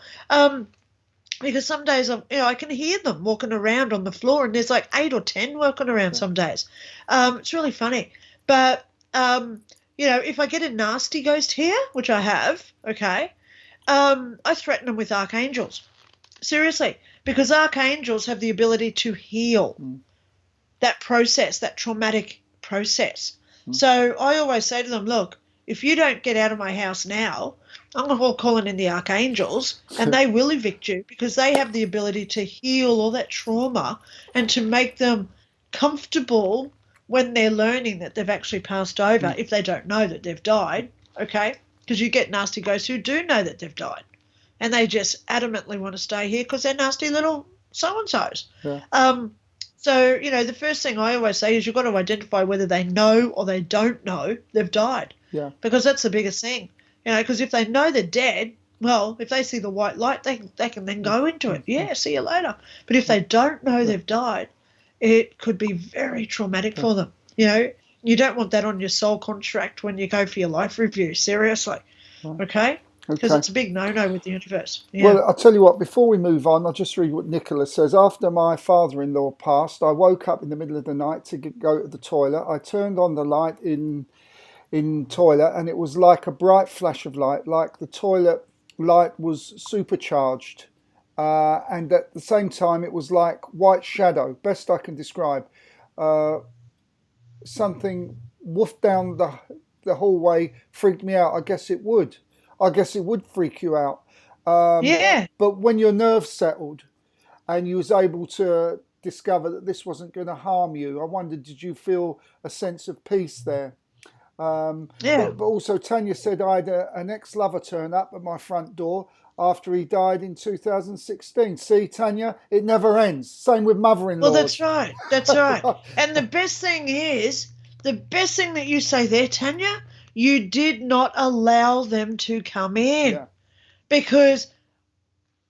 S2: Because some days I can hear them walking around on the floor, and there's like 8 or 10 walking around some days. It's really funny. But you know, if I get a nasty ghost here, which I have, okay, I threaten them with archangels. Seriously, because archangels have the ability to heal that process, that traumatic process. So I always say to them, look, if you don't get out of my house now, I'm going to call in the archangels, and they will evict you, because they have the ability to heal all that trauma and to make them comfortable when they're learning that they've actually passed over, if they don't know that they've died, okay? Because you get nasty ghosts who do know that they've died, and they just adamantly want to stay here because they're nasty little so-and-sos. Yeah. So, you know, the first thing I always say is you've got to identify whether they know or they don't know they've died.
S1: Yeah.
S2: Because that's the biggest thing. You know, because if they know they're dead, well, if they see the white light, they can then go into it. Yeah, see you later. But if they don't know they've died, it could be very traumatic for them. You know, you don't want that on your soul contract when you go for your life review. Seriously, okay? Because it's a big no-no with the universe. Yeah.
S1: Well, I'll tell you what, before we move on, I'll just read what Nicholas says. After my father-in-law passed, I woke up in the middle of the night to go to the toilet. I turned on the light in toilet, and it was like a bright flash of light, like the toilet light was supercharged. And at the same time, it was like white shadow, best I can describe. Something woofed down the hallway, freaked me out. I guess it would freak you out.
S2: Yeah.
S1: But when your nerves settled and you was able to discover that this wasn't going to harm you, I wondered, did you feel a sense of peace there?
S2: Yeah.
S1: But also Tanya said I had an ex-lover turn up at my front door after he died in 2016. See, Tanya, it never ends. Same with mother-in-law.
S2: Well, that's right. That's right. And the best thing that you say there, Tanya, you did not allow them to come in because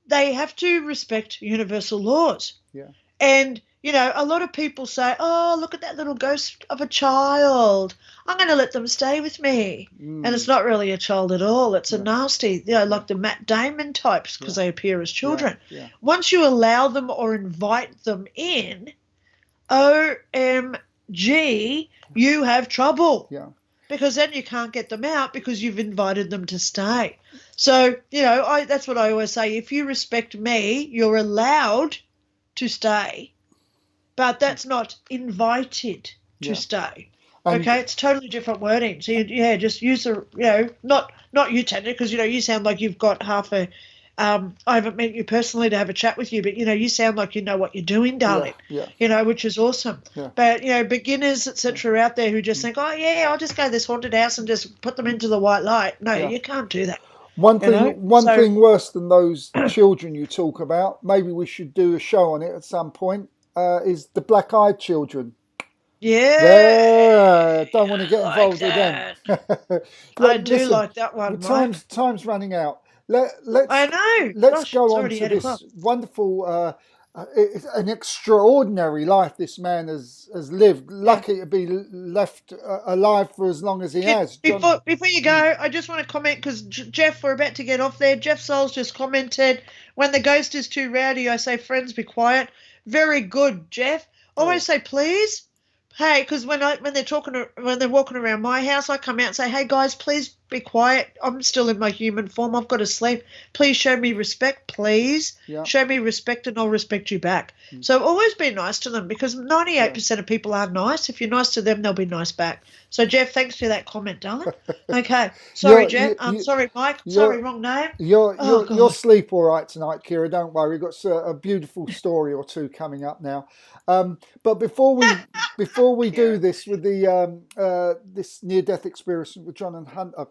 S2: they have to respect universal laws.
S1: Yeah.
S2: And, you know, a lot of people say, oh, look at that little ghost of a child. I'm going to let them stay with me. And it's not really a child at all. It's a nasty, you know, like the Matt Damon types because they appear as children.
S1: Yeah.
S2: Once you allow them or invite them in, OMG, you have trouble.
S1: Yeah.
S2: Because then you can't get them out because you've invited them to stay. So, you know, that's what I always say. If you respect me, you're allowed to stay, but that's not invited to stay. Okay, it's totally different wording. So, just use not you, Tanya, because, you know, you sound like you've got half a I haven't met you personally to have a chat with you, but, you know, you sound like you know what you're doing, darling, you know, which is awesome.
S1: Yeah.
S2: But, you know, beginners, etc. out there who just think, oh, yeah, I'll just go to this haunted house and just put them into the white light. No, you can't do that.
S1: One thing worse than those children you talk about, maybe we should do a show on it at some point, is the black-eyed children.
S2: Yeah.
S1: Don't want to get involved with them.
S2: I do like that one,
S1: Time's running out. Let's
S2: I know.
S1: Let's go on to this wonderful, an extraordinary life this man has lived. Lucky to be left alive for as long as he has.
S2: Before you go, I just want to comment because Jeff, we're about to get off there. Jeff Souls just commented, when the ghost is too rowdy, I say, friends, be quiet. Very good, Jeff. Always say, please. Hey, because when they're walking around my house, I come out and say, hey, guys, please be quiet. I'm still in my human form. I've got to sleep. Please show me respect, please.
S1: Yeah.
S2: Show me respect and I'll respect you back. So always be nice to them because 98% of people are nice. If you're nice to them, they'll be nice back. So, Jeff, thanks for that comment, darling. Okay. Sorry, Jeff. Sorry, Mike. Sorry, wrong name.
S1: You'll sleep all right tonight, Kira. Don't worry. We've got a beautiful story or two coming up now. But before we do this with the this near-death experience with John and Hunter,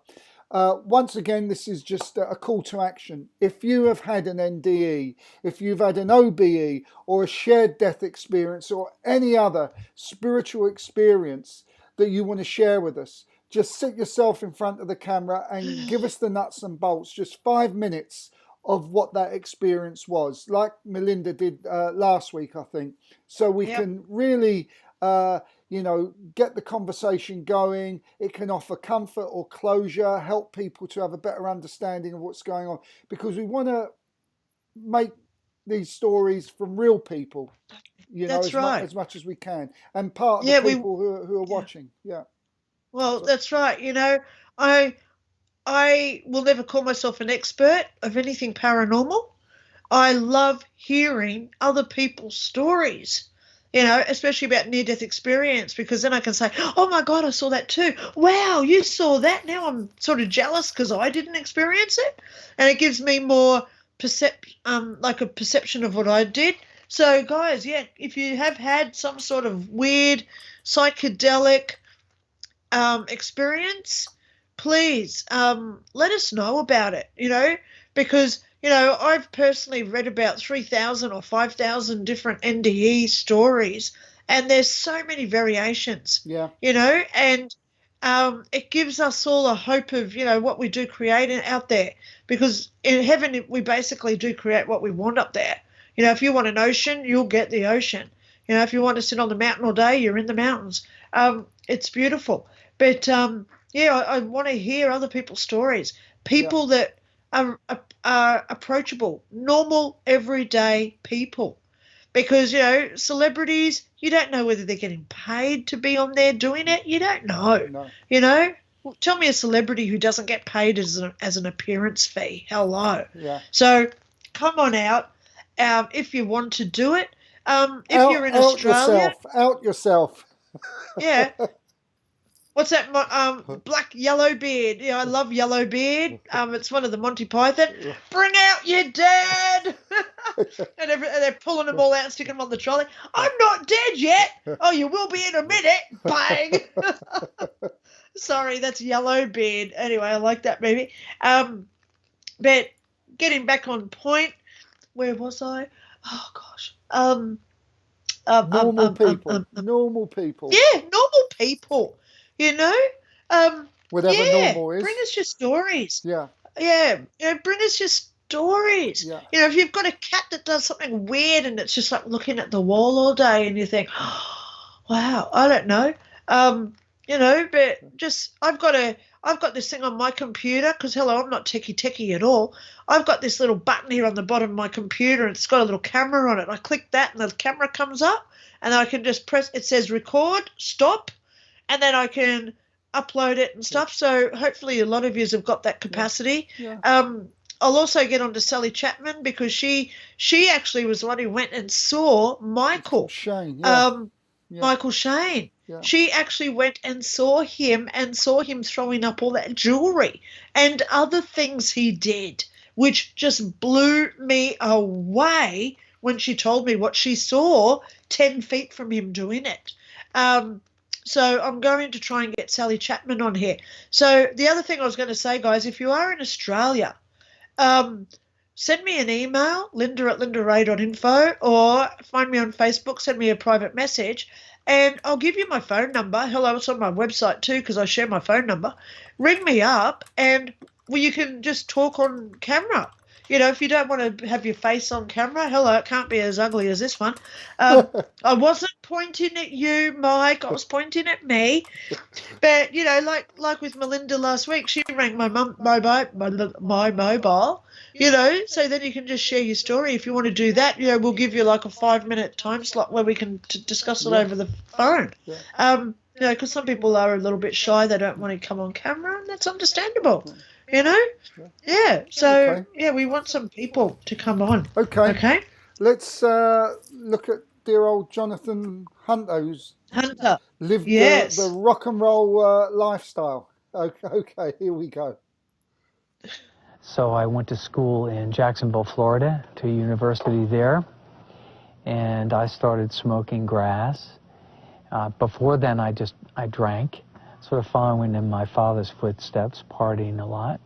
S1: once again, this is just a call to action. If you have had an NDE, if you've had an OBE or a shared death experience or any other spiritual experience that you want to share with us, just sit yourself in front of the camera and give us the nuts and bolts, just 5 minutes of what that experience was, like Melinda did last week, I think, so we can really get the conversation going. It can offer comfort or closure, help people to have a better understanding of what's going on, because we want to make these stories from real people, as much as we can, and part of the people who are watching.
S2: Well, that's right. You know, I will never call myself an expert of anything paranormal. I love hearing other people's stories, you know, especially about near-death experience, because then I can say, oh, my God, I saw that too. Wow, you saw that. Now I'm sort of jealous because I didn't experience it. And it gives me more like a perception of what I did. So, guys, if you have had some sort of weird psychedelic experience, please let us know about it, you know, because, you know, I've personally read about 3,000 or 5,000 different NDE stories, and there's so many variations, you know, and it gives us all a hope of, what we do create out there. Because in heaven, we basically do create what we want up there. If you want an ocean, you'll get the ocean. If you want to sit on the mountain all day, you're in the mountains. It's beautiful. But, I want to hear other people's stories. People that are approachable, normal, everyday people. Because, celebrities, you don't know whether they're getting paid to be on there doing it. You don't know.
S1: No.
S2: Well, tell me a celebrity who doesn't get paid as an appearance fee. Hello.
S1: Yeah.
S2: So come on out if you want to do it. If you're in Australia.
S1: Out yourself.
S2: Yeah. What's that? Black Yellowbeard. I love Yellowbeard. It's one of the Monty Python. Bring out your dad. and they're pulling them all out and sticking them on the trolley. I'm not dead yet. Oh, you will be in a minute. Bang. Sorry, that's Yellowbeard. Anyway, I like that movie. But getting back on point, where was I? Oh gosh.
S1: Normal people. Normal people.
S2: Yeah, normal people.
S1: Whatever normal is.
S2: Bring us your stories.
S1: Yeah.
S2: Yeah, bring us your stories.
S1: Yeah.
S2: If you've got a cat that does something weird and it's just like looking at the wall all day and you think, oh, wow, I don't know. But just I've got this thing on my computer because, hello, I'm not techie at all. I've got this little button here on the bottom of my computer and it's got a little camera on it. I click that and the camera comes up and I can just press, it says record, stop, and then I can upload it and stuff. So hopefully a lot of you have got that capacity.
S1: Yeah.
S2: I'll also get on to Sally Chapman because she actually was the one who went and saw Michael.
S1: Shane.
S2: Michael Shane.
S1: Yeah.
S2: She actually went and saw him throwing up all that jewelry and other things he did, which just blew me away when she told me what she saw 10 feet from him doing it. So I'm going to try and get Sally Chapman on here. So the other thing I was going to say, guys, if you are in Australia, send me an email, linda@lindaray.info, or find me on Facebook, send me a private message, and I'll give you my phone number. Hello, it's on my website too because I share my phone number. Ring me up and you can just talk on camera. If you don't want to have your face on camera, hello, it can't be as ugly as this one. I wasn't pointing at you, Mike. I was pointing at me. But, like with Melinda last week, she rang my mobile, so then you can just share your story. If you want to do that, we'll give you like a 5-minute time slot where we can discuss it over the phone.
S1: Yeah.
S2: Because some people are a little bit shy. They don't want to come on camera, and that's understandable. Yeah. So, we want some people to come on.
S1: Okay. Let's look at dear old Jonathan Hunter, who's lived the rock and roll lifestyle. Okay, here we go.
S13: So I went to school in Jacksonville, Florida, to a university there, and I started smoking grass. Before then, I drank, sort of following in my father's footsteps, partying a lot.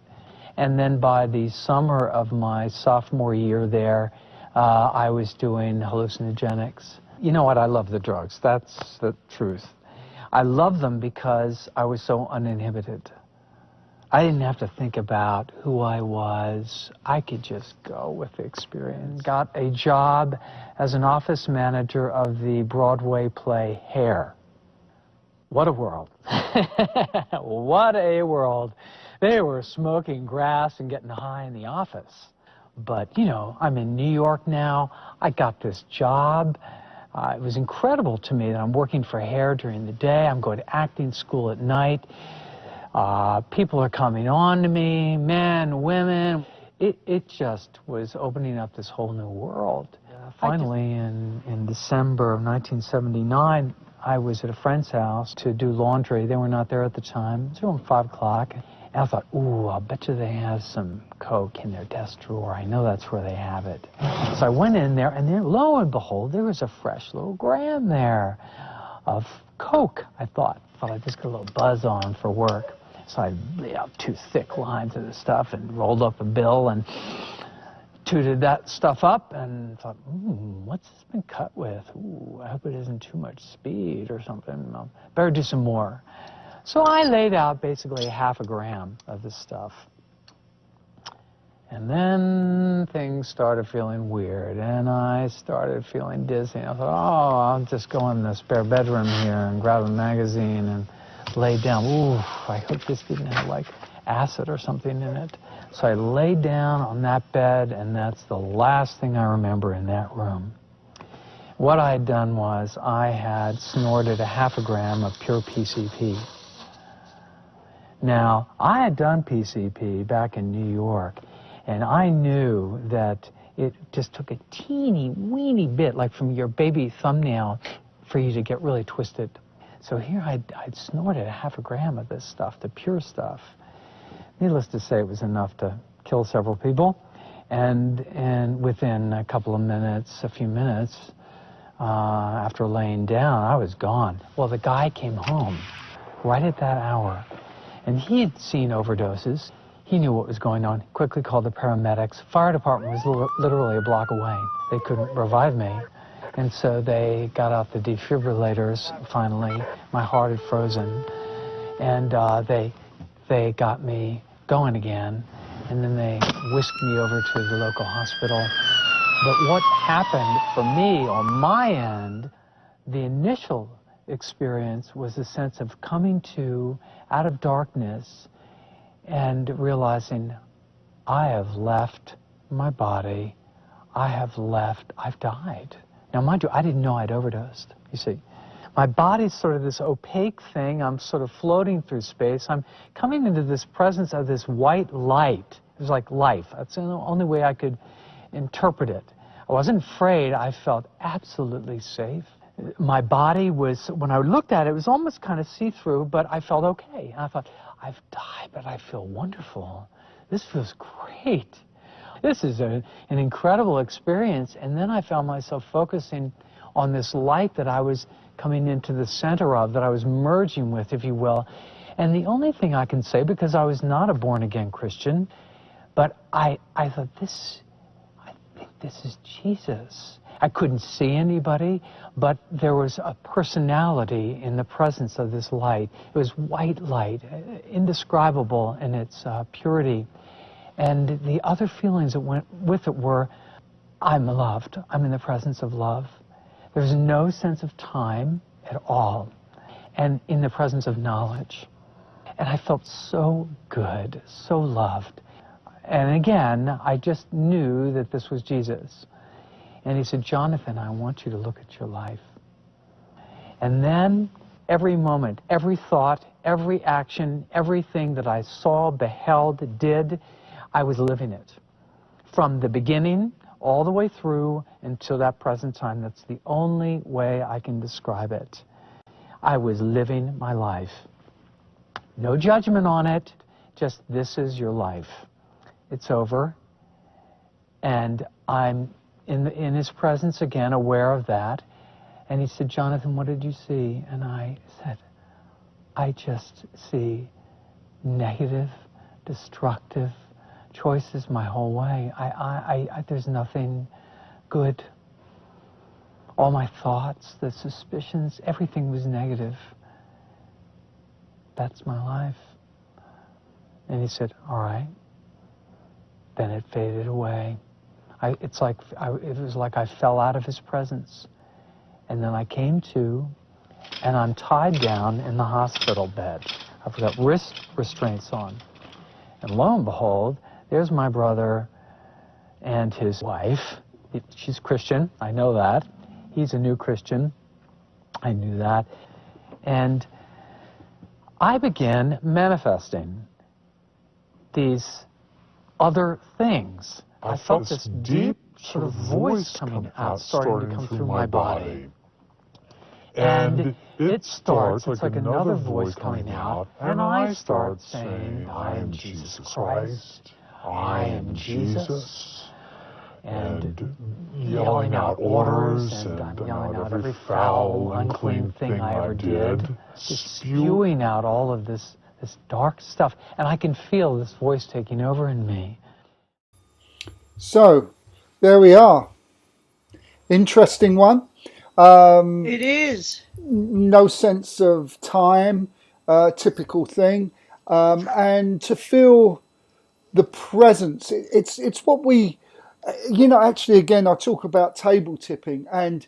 S13: And then by the summer of my sophomore year there, I was doing hallucinogenics. You know what? I love the drugs. That's the truth. I love them because I was so uninhibited. I didn't have to think about who I was. I could just go with the experience. Got a job as an office manager of the Broadway play Hair. What a world. What a world. They were smoking grass and getting high in the office. But, I'm in New York now. I got this job. It was incredible to me that I'm working for Hair during the day. I'm going to acting school at night. People are coming on to me, men, women. It just was opening up this whole new world. Finally, in December of 1979, I was at a friend's house to do laundry. They were not there at the time. It was around 5 o'clock. And I thought, ooh, I'll bet you they have some Coke in their desk drawer. I know that's where they have it. So I went in there, and then, lo and behold, there was a fresh little gram there of Coke, I thought. I'd just get a little buzz on for work. So I laid out 2 thick lines of the stuff and rolled up a bill and tooted that stuff up and thought, what's this been cut with? Ooh, I hope it isn't too much speed or something. Better do some more. So I laid out basically half a gram of this stuff. And then things started feeling weird, and I started feeling dizzy. I thought, oh, I'll just go in the spare bedroom here and grab a magazine and lay down. Ooh, I hope this didn't have, like, acid or something in it. So I laid down on that bed, and that's the last thing I remember in that room. What I had done was I had snorted a half a gram of pure PCP. Now, I had done PCP back in New York, and I knew that it just took a teeny weeny bit, like from your baby thumbnail, for you to get really twisted. So here I'd snorted a half a gram of this stuff, the pure stuff. Needless to say, it was enough to kill several people. And within a couple of minutes, a few minutes, after laying down, I was gone. Well, the guy came home right at that hour, and he had seen overdoses. He knew what was going on. He quickly called the paramedics. Fire department was literally a block away. They couldn't revive me. And so they got out the defibrillators, finally. My heart had frozen. And they got me going again. And then they whisked me over to the local hospital. But what happened for me on my end, the initial experience was a sense of coming to out of darkness and realizing I have left my body, I've died. Now, mind you, I didn't know I'd overdosed, you see. My body's sort of this opaque thing. I'm sort of floating through space. I'm coming into this presence of this white light. It was like life. That's the only way I could interpret it. I wasn't afraid. I felt absolutely safe. My body was, when I looked at it, it was almost kind of see-through, but I felt okay. And I thought, I've died, but I feel wonderful. This feels great. This is an incredible experience. And then I found myself focusing on this light that I was coming into the center of, that I was merging with, if you will. And the only thing I can say, because I was not a born-again Christian, but I thought, I think this is Jesus. I couldn't see anybody, but there was a personality in the presence of this light. It was white light, indescribable in its purity. And the other feelings that went with it were, I'm loved. I'm in the presence of love. There's no sense of time at all, and in the presence of knowledge. And I felt so good, so loved. And again, I just knew that this was Jesus. And he said, Jonathan, I want you to look at your life. And then every moment, every thought, every action, everything that I saw, beheld, did, I was living it. From the beginning all the way through until that present time. That's the only way I can describe it. I was living my life. No judgment on it, just this is your life. It's over. And I'm in his presence again, aware of that. And he said, Jonathan, what did you see? And I said, I just see negative, destructive choices my whole way. There's nothing good. All my thoughts, the suspicions, everything was negative. That's my life. And he said, all right. Then it faded away. It was like I fell out of his presence. And then I came to, and I'm tied down in the hospital bed. I've got wrist restraints on. And lo and behold, there's my brother and his wife. She's Christian, I know that. He's a new Christian, I knew that. And I began manifesting these other things. I felt this deep sort of voice coming out, starting to come through my body. And it starts, it's like another voice coming out, and I start saying, I am Jesus Christ, I am Jesus, and yelling out orders, and I'm yelling out every foul, unclean thing I ever did, just spewing out all of this dark stuff, and I can feel this voice taking over in me.
S1: So, there we are. Interesting one.
S2: It is.
S1: No sense of time. typical thing, and to feel the presence. It's what we, actually, again, I talk about table tipping, and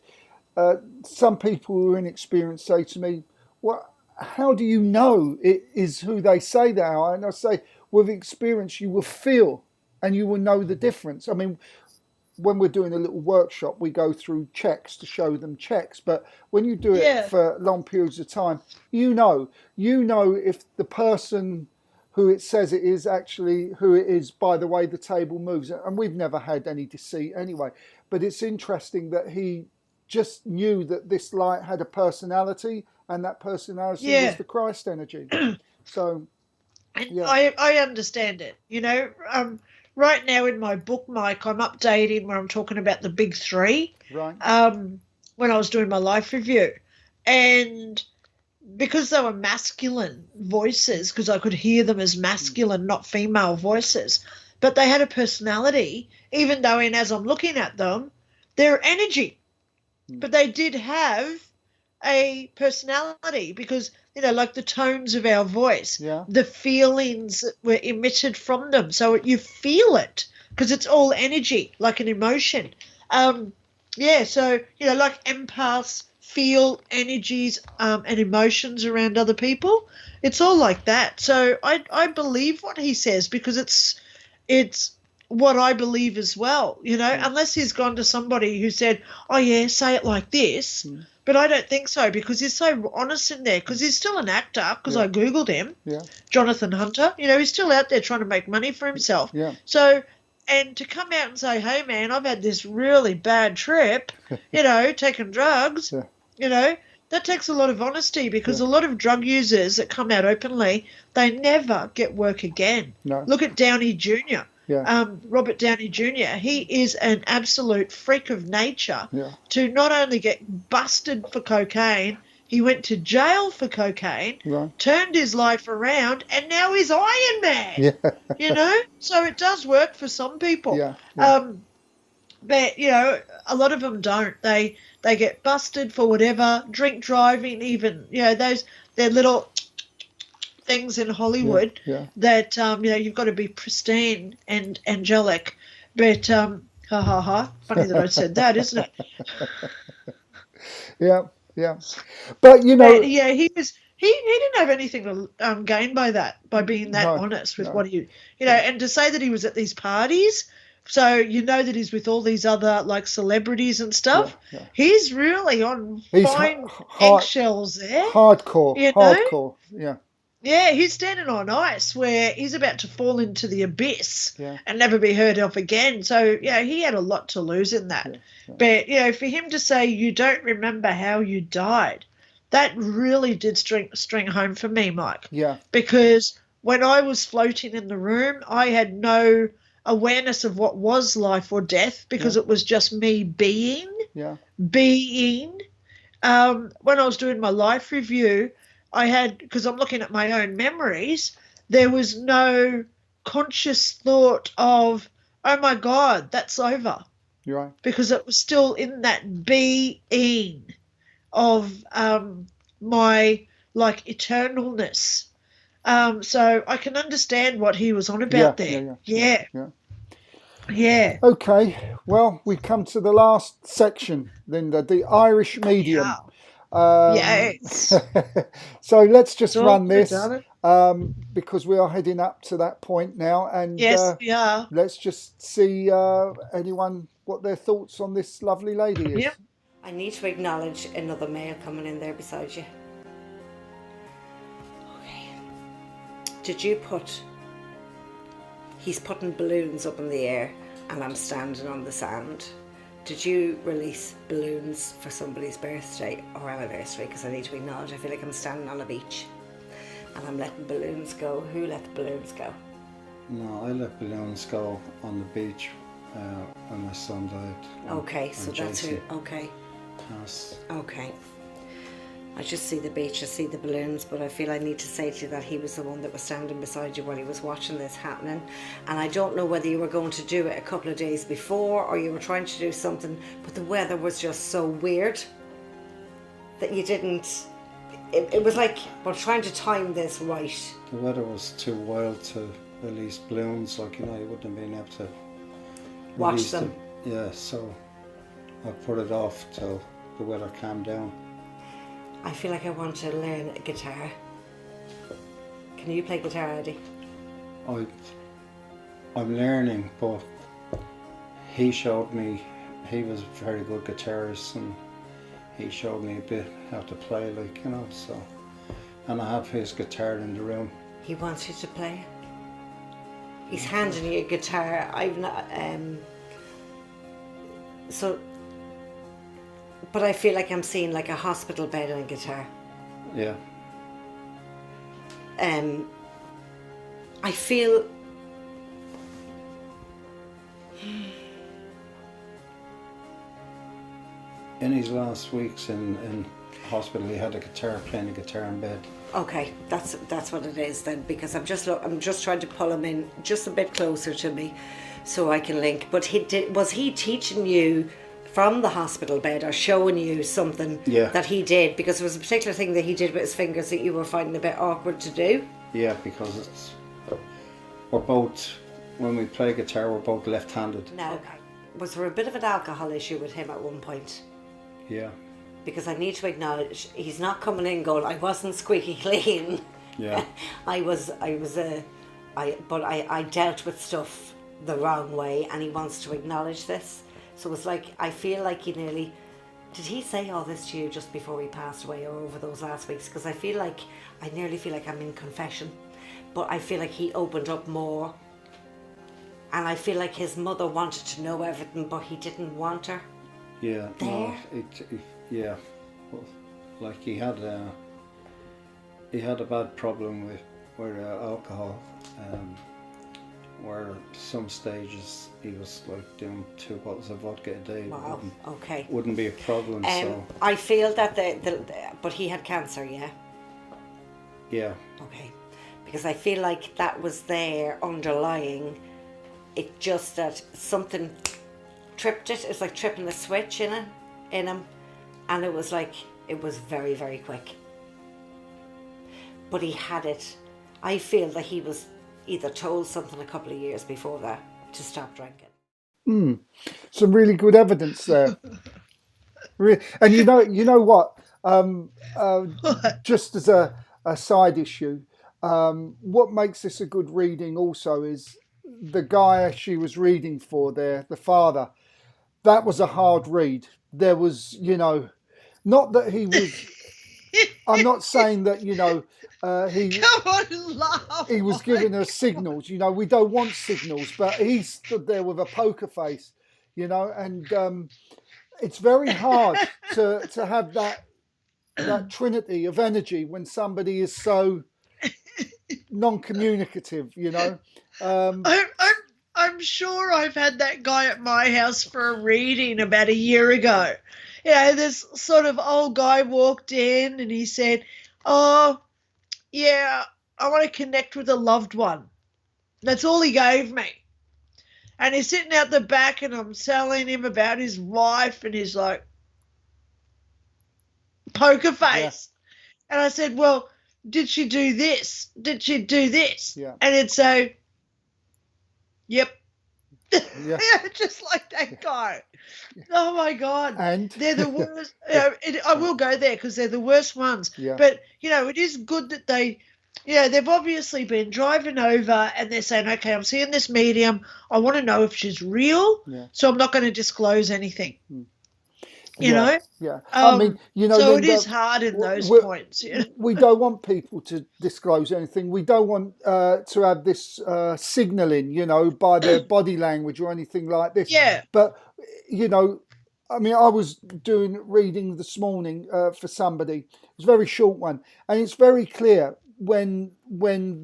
S1: some people who are inexperienced say to me, "Well, how do you know it is who they say they are?" And I say, with experience, you will feel and you will know the difference. I mean, when we're doing a little workshop, we go through checks to show them checks. But when you do it for long periods of time, you know if the person who it says it is actually who it is by the way the table moves. And we've never had any deceit anyway. But it's interesting that he just knew that this light had a personality, and that personality was the Christ energy. So,
S2: I understand it. Right now in my book, Mike, I'm updating where I'm talking about the big three.
S1: Right.
S2: When I was doing my life review, and because they were masculine voices, because I could hear them as masculine, not female voices, but they had a personality, even though as I'm looking at them, they're energy. But they did have a personality because, like the tones of our voice, the feelings that were emitted from them. So you feel it because it's all energy, like an emotion. So, like empaths feel energies and emotions around other people. It's all like that. So I believe what he says because it's what I believe as well, unless he's gone to somebody who said, oh, yeah, say it like this. But I don't think so because he's so honest in there because he's still an actor because I Googled him, Jonathan Hunter. He's still out there trying to make money for himself.
S1: Yeah.
S2: So, and to come out and say, hey, man, I've had this really bad trip, taking drugs, that takes a lot of honesty because a lot of drug users that come out openly, they never get work again.
S1: No.
S2: Look at Downey Jr.,
S1: Yeah.
S2: Robert Downey Jr., he is an absolute freak of nature to not only get busted for cocaine, he went to jail for cocaine, turned his life around, and now he's Iron Man, So it does work for some people. But, a lot of them don't. They get busted for whatever, drink driving even, they're little things in Hollywood that you've got to be pristine and angelic, but funny that I said that, isn't it?
S1: But
S2: he didn't have anything to gain by that, by being that honest with what he and to say that he was at these parties, so that he's with all these other like celebrities and stuff. He's really on fine eggshells there,
S1: hardcore.
S2: Yeah, he's standing on ice where he's about to fall into the abyss and never be heard of again. So, he had a lot to lose in that. But, for him to say you don't remember how you died, that really did string home for me, Mike.
S1: Yeah.
S2: Because when I was floating in the room, I had no awareness of what was life or death because it was just me being. When I was doing my life review, because I'm looking at my own memories, there was no conscious thought of, oh my God, that's over.
S1: You're right.
S2: Because it was still in that being of my like eternalness. So I can understand what he was on about there. Yeah.
S1: Okay, well, we come to the last section, Linda, the Irish medium.
S2: Yes.
S1: So let's just run this because we are heading up to that point now, and
S2: yes, we are.
S1: Let's just see anyone what their thoughts on this lovely lady is.
S2: Yep.
S14: I need to acknowledge another male coming in there beside you. Okay. Did you he's putting balloons up in the air and I'm standing on the sand. Did you release balloons for somebody's birthday or anniversary? Because I need to acknowledge I feel like I'm standing on a beach and I'm letting balloons go. Who let the balloons go?
S15: No, I let balloons go on the beach when my son died.
S14: Okay, so that's who. Okay.
S15: Yes.
S14: Okay. I just see the beach, I see the balloons, but I feel I need to say to you that he was the one that was standing beside you while he was watching this happening. And I don't know whether you were going to do it a couple of days before or you were trying to do something, but the weather was just so weird that you didn't it was like we're trying to time this right.
S15: The weather was too wild to release balloons, like, you wouldn't have been able to
S14: Watch
S15: release
S14: them.
S15: Yeah, so I put it off till the weather calmed down.
S14: I feel like I want to learn a guitar. Can you play guitar, Eddie?
S15: I'm learning, but he showed me, he was a very good guitarist, and he showed me a bit how to play, like, so. And I have his guitar in the room.
S14: He wants you to play. He's handing you a guitar. I've not, but I feel like I'm seeing like a hospital bed and a guitar.
S15: Yeah.
S14: I feel
S15: in his last weeks in hospital, he had a guitar, playing a guitar in bed.
S14: okay. That's what it is then, because I'm just trying to pull him in just a bit closer to me, so I can link. But was he teaching you from the hospital bed or showing you something that he did? Because there was a particular thing that he did with his fingers that you were finding a bit awkward to do.
S15: Yeah, because we're both, when we play guitar, we're both left-handed.
S14: Now, was there a bit of an alcohol issue with him at one point?
S15: Yeah.
S14: Because I need to acknowledge, he's not coming in going, I wasn't squeaky clean.
S15: Yeah.
S14: I dealt with stuff the wrong way, and he wants to acknowledge this. So it's like, I feel like he nearly, did he say all this to you just before he passed away or over those last weeks? Because I nearly feel like I'm in confession, but I feel like he opened up more, and I feel like his mother wanted to know everything, but he didn't want her.
S15: Yeah.
S14: There.
S15: Yeah. Well, like he had a bad problem with alcohol, where some stages he was like doing 2 bottles of vodka a day.
S14: Wow. Okay.
S15: Wouldn't be a problem. So
S14: I feel that but he had cancer, yeah.
S15: yeah.
S14: Okay. Because I feel like that was there underlying. It just that something tripped it. It's like tripping the switch in him, and it was like it was very, very quick. But he had it. I feel that he was either told something a couple of years before that to stop drinking.
S1: Some really good evidence there. And you know what? Just as a side issue, what makes this a good reading also is the guy she was reading for there, the father. That was a hard read. There was, not that he was. I'm not saying that, he.
S2: Come on and laugh.
S1: He was giving her signals. We don't want signals, but he stood there with a poker face, and it's very hard to have that trinity of energy when somebody is so non-communicative,
S2: I'm sure I've had that guy at my house for a reading about a year ago. This sort of old guy walked in and he said, "Oh, yeah, I want to connect with a loved one." That's all he gave me. And he's sitting out the back and I'm telling him about his wife and he's like, poker face. Yeah. And I said, "Well, did she do this? Did she do this?"
S1: Yeah.
S2: And it'd say, "Yep."
S1: Yeah.
S2: Just like that guy. Oh my God.
S1: And
S2: they're the worst. I will go there because they're the worst ones.
S1: Yeah.
S2: But, it is good that they've obviously been driving over and they're saying, okay, I'm seeing this medium. I want to know if she's real.
S1: Yeah.
S2: So I'm not going to disclose anything. You
S1: Yeah.
S2: know?
S1: Yeah.
S2: So it is hard in those points.
S1: We don't want people to disclose anything. We don't want to have this signalling, by their body language or anything like this.
S2: Yeah.
S1: But, I was doing reading this morning for somebody. It was a very short one. And it's very clear when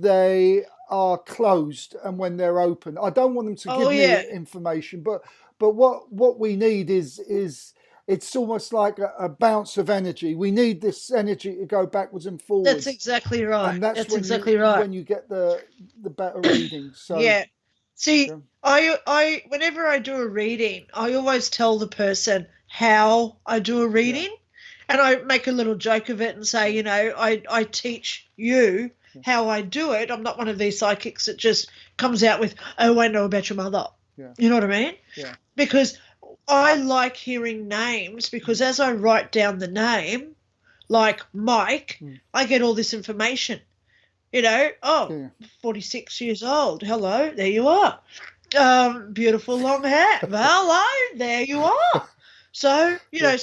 S1: they are closed and when they're open. I don't want them to give me information, but what we need is it's almost like a bounce of energy. We need this energy to go backwards and forwards.
S2: That's exactly right.
S1: And that's
S2: exactly right.
S1: When you get the better reading. So
S2: yeah. See, I whenever I do a reading, I always tell the person how I do a reading. And I make a little joke of it and say, you know, I teach you how I do it. I'm not one of these psychics that just comes out with, oh, I know about your mother.
S1: Yeah.
S2: You know what I mean?
S1: Yeah.
S2: Because I like hearing names, because as I write down the name, like Mike, I get all this information. You know, 46 years old. Hello, there you are. Beautiful long hair. Hello, there you are. So, you know,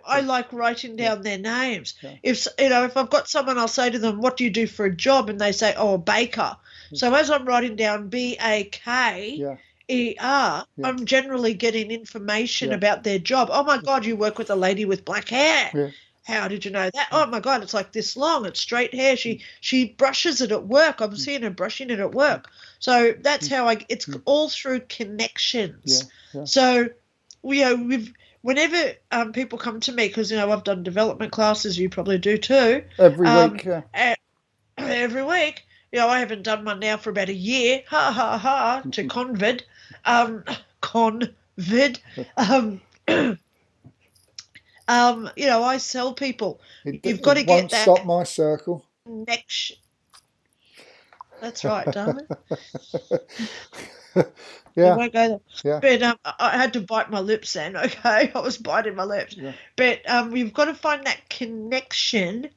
S2: I like writing down their names.
S1: Yeah.
S2: If I've got someone, I'll say to them, what do you do for a job? And they say, oh, a baker. So as I'm writing down BAKER, I'm generally getting information about their job. Oh, my God, you work with a lady with black hair.
S1: Yeah.
S2: How did you know that? Oh, my God, it's like this long. It's straight hair. She brushes it at work. I'm seeing her brushing it at work. So that's how it's all through connections.
S1: Yeah.
S2: So, whenever people come to me, because, you know, I've done development classes, you probably do too.
S1: Every week,
S2: every week. You know, I haven't done one now for about a year. Ha, ha, ha, to Convid. You know, I sell people. You've got to get that.
S1: Won't stop my circle.
S2: Connection. That's right, darling.
S1: Yeah.
S2: You won't go there.
S1: Yeah.
S2: But I had to bite my lips then, okay? I was biting my lips.
S1: Yeah.
S2: But you've got to find that connection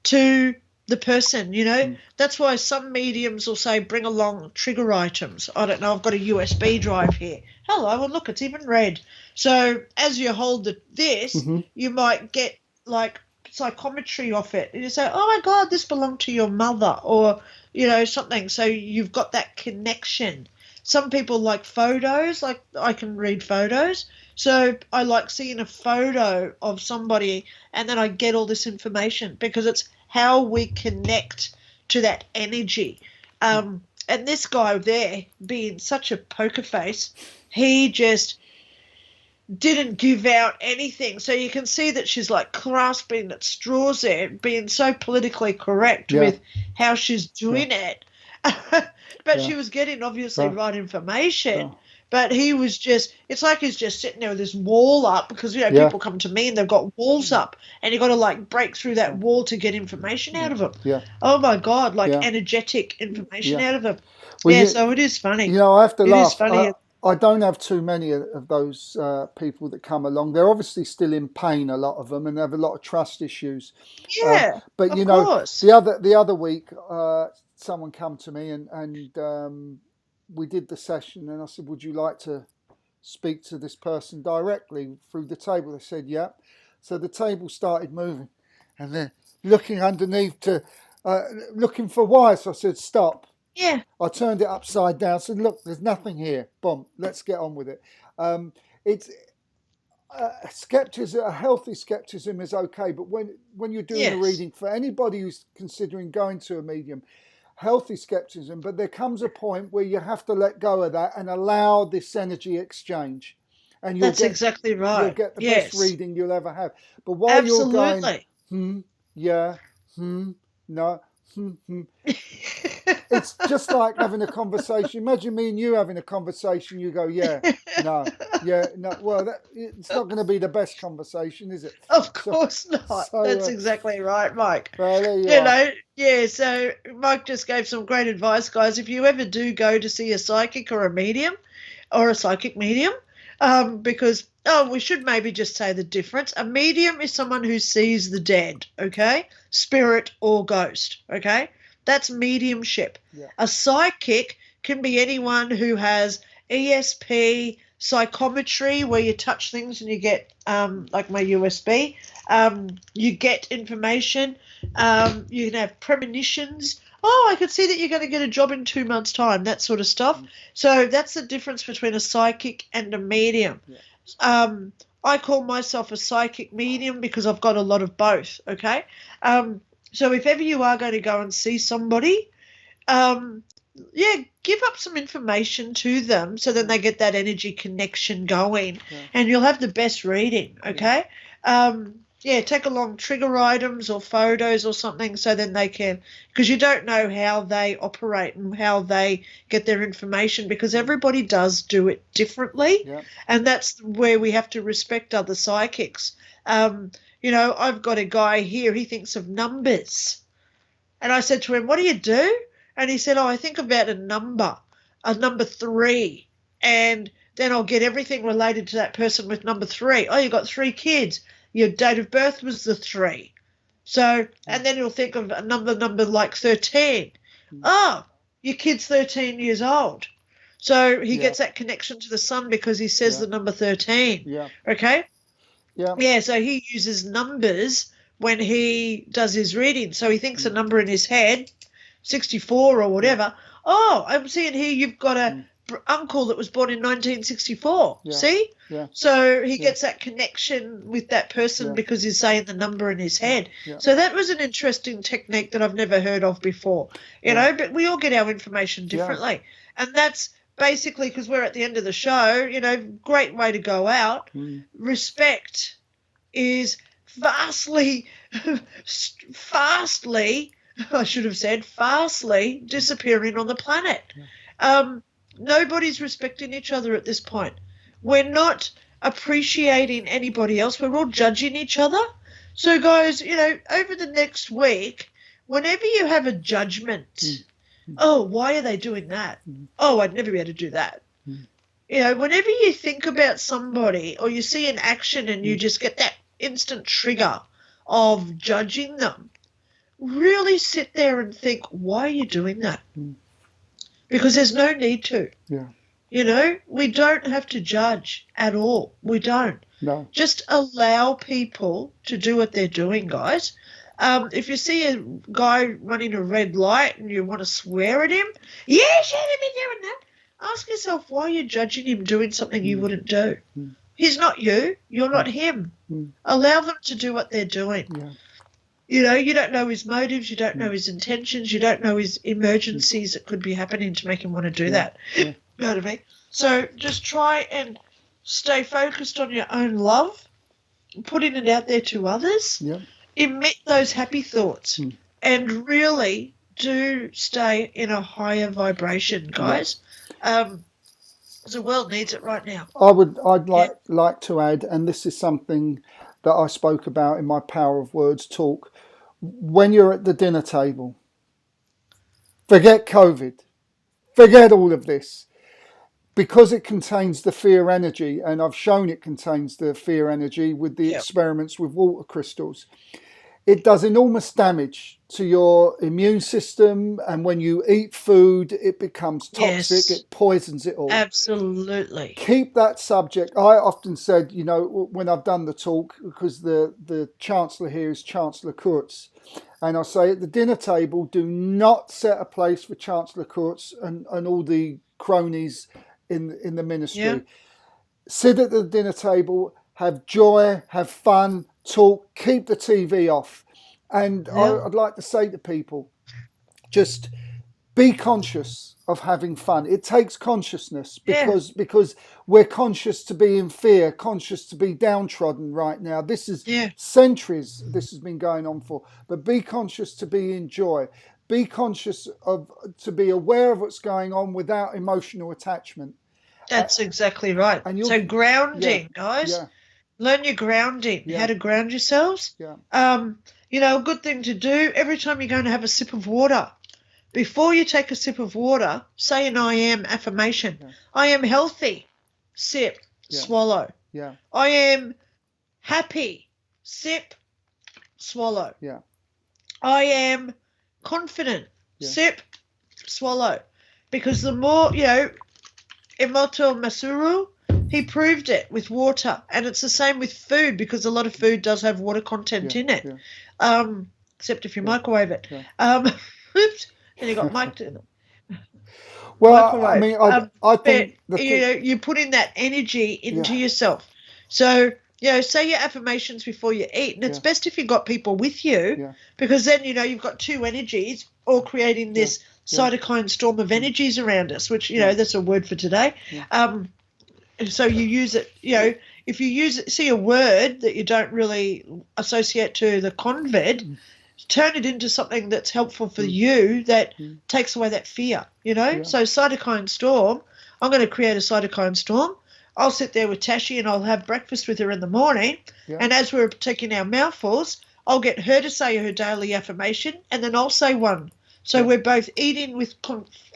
S2: to the person, you know. That's why some mediums will say, bring along trigger items. I don't know, I've got a USB drive here. Hello, and look, it's even red. So as you hold this, you might get like psychometry off it. And you say, oh, my God, this belonged to your mother, or, you know, something. So you've got that connection. Some people like photos, like I can read photos. So I like seeing a photo of somebody, and then I get all this information, because it's how we connect to that energy. And this guy there, being such a poker face, he just didn't give out anything. So you can see that she's like grasping at straws there, being so politically correct with how she's doing it. But she was getting obviously right information. But he was just, it's like he's just sitting there with this wall up, because, you know, people come to me and they've got walls up, and you've got to like break through that wall to get information out of them.
S1: Yeah.
S2: Oh, my God, like energetic information out of them.
S1: Well,
S2: so it is funny.
S1: You know, I have to laugh.
S2: It is funny.
S1: I don't have too many of those people that come along. They're obviously still in pain, a lot of them, and have a lot of trust issues.
S2: Yeah,
S1: but you know, the other week, someone come to me and we did the session, and I said, would you like to speak to this person directly through the table? They said, yeah. So the table started moving, and then looking underneath to looking for wires. So I said, stop.
S2: Yeah.
S1: I turned it upside down. Said, look, there's nothing here. Boom. Let's get on with it. It's skepticism. A healthy skepticism is okay, but when you're doing a reading, for anybody who's considering going to a medium, healthy skepticism, but there comes a point where you have to let go of that and allow this energy exchange. And
S2: that's exactly right.
S1: You'll get the best reading you'll ever have. But while you're going, no, it's just like having a conversation. Imagine me and you having a conversation. You go, no. Well, it's not going to be the best conversation, is it?
S2: Of course not. So, that's exactly right, Mike.
S1: Well,
S2: so Mike just gave some great advice, guys. If you ever do go to see a psychic or a medium, or a psychic medium, because we should maybe just say the difference. A medium is someone who sees the dead, okay? Spirit or ghost, okay? That's mediumship.
S1: Yeah.
S2: A psychic can be anyone who has ESP, psychometry, where you touch things and you get, like my USB, you get information, you can have premonitions. Oh, I could see that you're going to get a job in 2 months' time, that sort of stuff. So that's the difference between a psychic and a medium. Yeah. I call myself a psychic medium because I've got a lot of both, okay? So if ever you are going to go and see somebody, give up some information to them so then they get that energy connection going, and you'll have the best reading, okay? Take along trigger items or photos or something so then they can, because you don't know how they operate and how they get their information, because everybody does do it differently, and that's where we have to respect other psychics. you know, I've got a guy here, he thinks of numbers. And I said to him, what do you do? And he said, I think about a number 3. And then I'll get everything related to that person with number 3. Oh, you got 3 kids. Your date of birth was the 3. So, and then he'll think of a number like 13. Oh, your kid's 13 years old. So he gets that connection to the sun because he says the number 13.
S1: Yeah.
S2: Okay?
S1: Yeah.
S2: Yeah, so he uses numbers when he does his reading. So he thinks a number in his head, 64 or whatever. Oh, I'm seeing here you've got a uncle that was born in 1964.
S1: Yeah.
S2: See?
S1: Yeah.
S2: So he gets that connection with that person because he's saying the number in his head.
S1: Yeah.
S2: So that was an interesting technique that I've never heard of before. You know, but we all get our information differently. And that's basically because we're at the end of the show, you know, great way to go out. Respect is fastly, I should have said, fastly disappearing on the planet. Nobody's respecting each other at this point. We're not appreciating anybody else. We're all judging each other. So, guys, you know, over the next week, whenever you have a judgment, oh, why are they doing that? Oh, I'd never be able to do that. You know, whenever you think about somebody or you see an action and you just get that instant trigger of judging them, really sit there and think, why are you doing that? Because there's no need to.
S1: Yeah.
S2: You know, we don't have to judge at all. We don't.
S1: No.
S2: Just allow people to do what they're doing, guys. If you see a guy running a red light and you want to swear at him, you shouldn't be doing that. Ask yourself why you're judging him doing something you wouldn't do. He's not you. You're not him. Allow them to do what they're doing.
S1: Yeah.
S2: You know, you don't know his motives. You don't know his intentions. You don't know his emergencies that could be happening to make him want to do that.
S1: Yeah.
S2: You know what I mean? So just try and stay focused on your own love, putting it out there to others.
S1: Yeah.
S2: Emit those happy thoughts and really do stay in a higher vibration, guys. The world needs it right now.
S1: I'd like to add, and this is something that I spoke about in my Power of Words talk. When you're at the dinner table, forget COVID, forget all of this, because it contains the fear energy, and I've shown it contains the fear energy with the experiments with water crystals. It does enormous damage to your immune system, and when you eat food, it becomes toxic. It poisons it all.
S2: Absolutely.
S1: Keep that subject. I often said, you know, when I've done the talk, because the Chancellor here is Chancellor Kurz, and I say at the dinner table, do not set a place for Chancellor Kurz and all the cronies in the ministry.
S2: Yeah.
S1: Sit at the dinner table, have joy, have fun, talk, keep the TV off. And I'd like to say to people, just be conscious of having fun. It takes consciousness because we're conscious to be in fear, conscious to be downtrodden right now. This is centuries this has been going on for. But be conscious to be in joy. Be conscious to be aware of what's going on without emotional attachment.
S2: That's exactly right. So grounding, guys.
S1: Yeah.
S2: Learn your grounding, how to ground yourselves.
S1: Yeah.
S2: You know, a good thing to do every time you're going to have a sip of water. Before you take a sip of water, say an I am affirmation. Yeah. I am healthy. Sip, swallow.
S1: Yeah.
S2: I am happy. Sip, swallow.
S1: Yeah.
S2: I am confident. Sip, swallow. Because the more, you know, Emoto Masuru, he proved it with water, and it's the same with food because a lot of food does have water content in it, except if you microwave it. Oops, and you got mic'd in it.
S1: Well,
S2: microwave.
S1: I mean, I think
S2: you put in that energy into yourself. So, you know, say your affirmations before you eat, and it's best if you've got people with you because then, you know, you've got two energies all creating this cytokine storm of energies around us, which, you know, that's a word for today. So you use it, you know, if you see a word that you don't really associate to the convid, turn it into something that's helpful for you that takes away that fear, you know. So cytokine storm, I'm going to create a cytokine storm. I'll sit there with Tashi and I'll have breakfast with her in the morning.
S1: Yeah.
S2: And as we're taking our mouthfuls, I'll get her to say her daily affirmation, and then I'll say one. So we're both eating with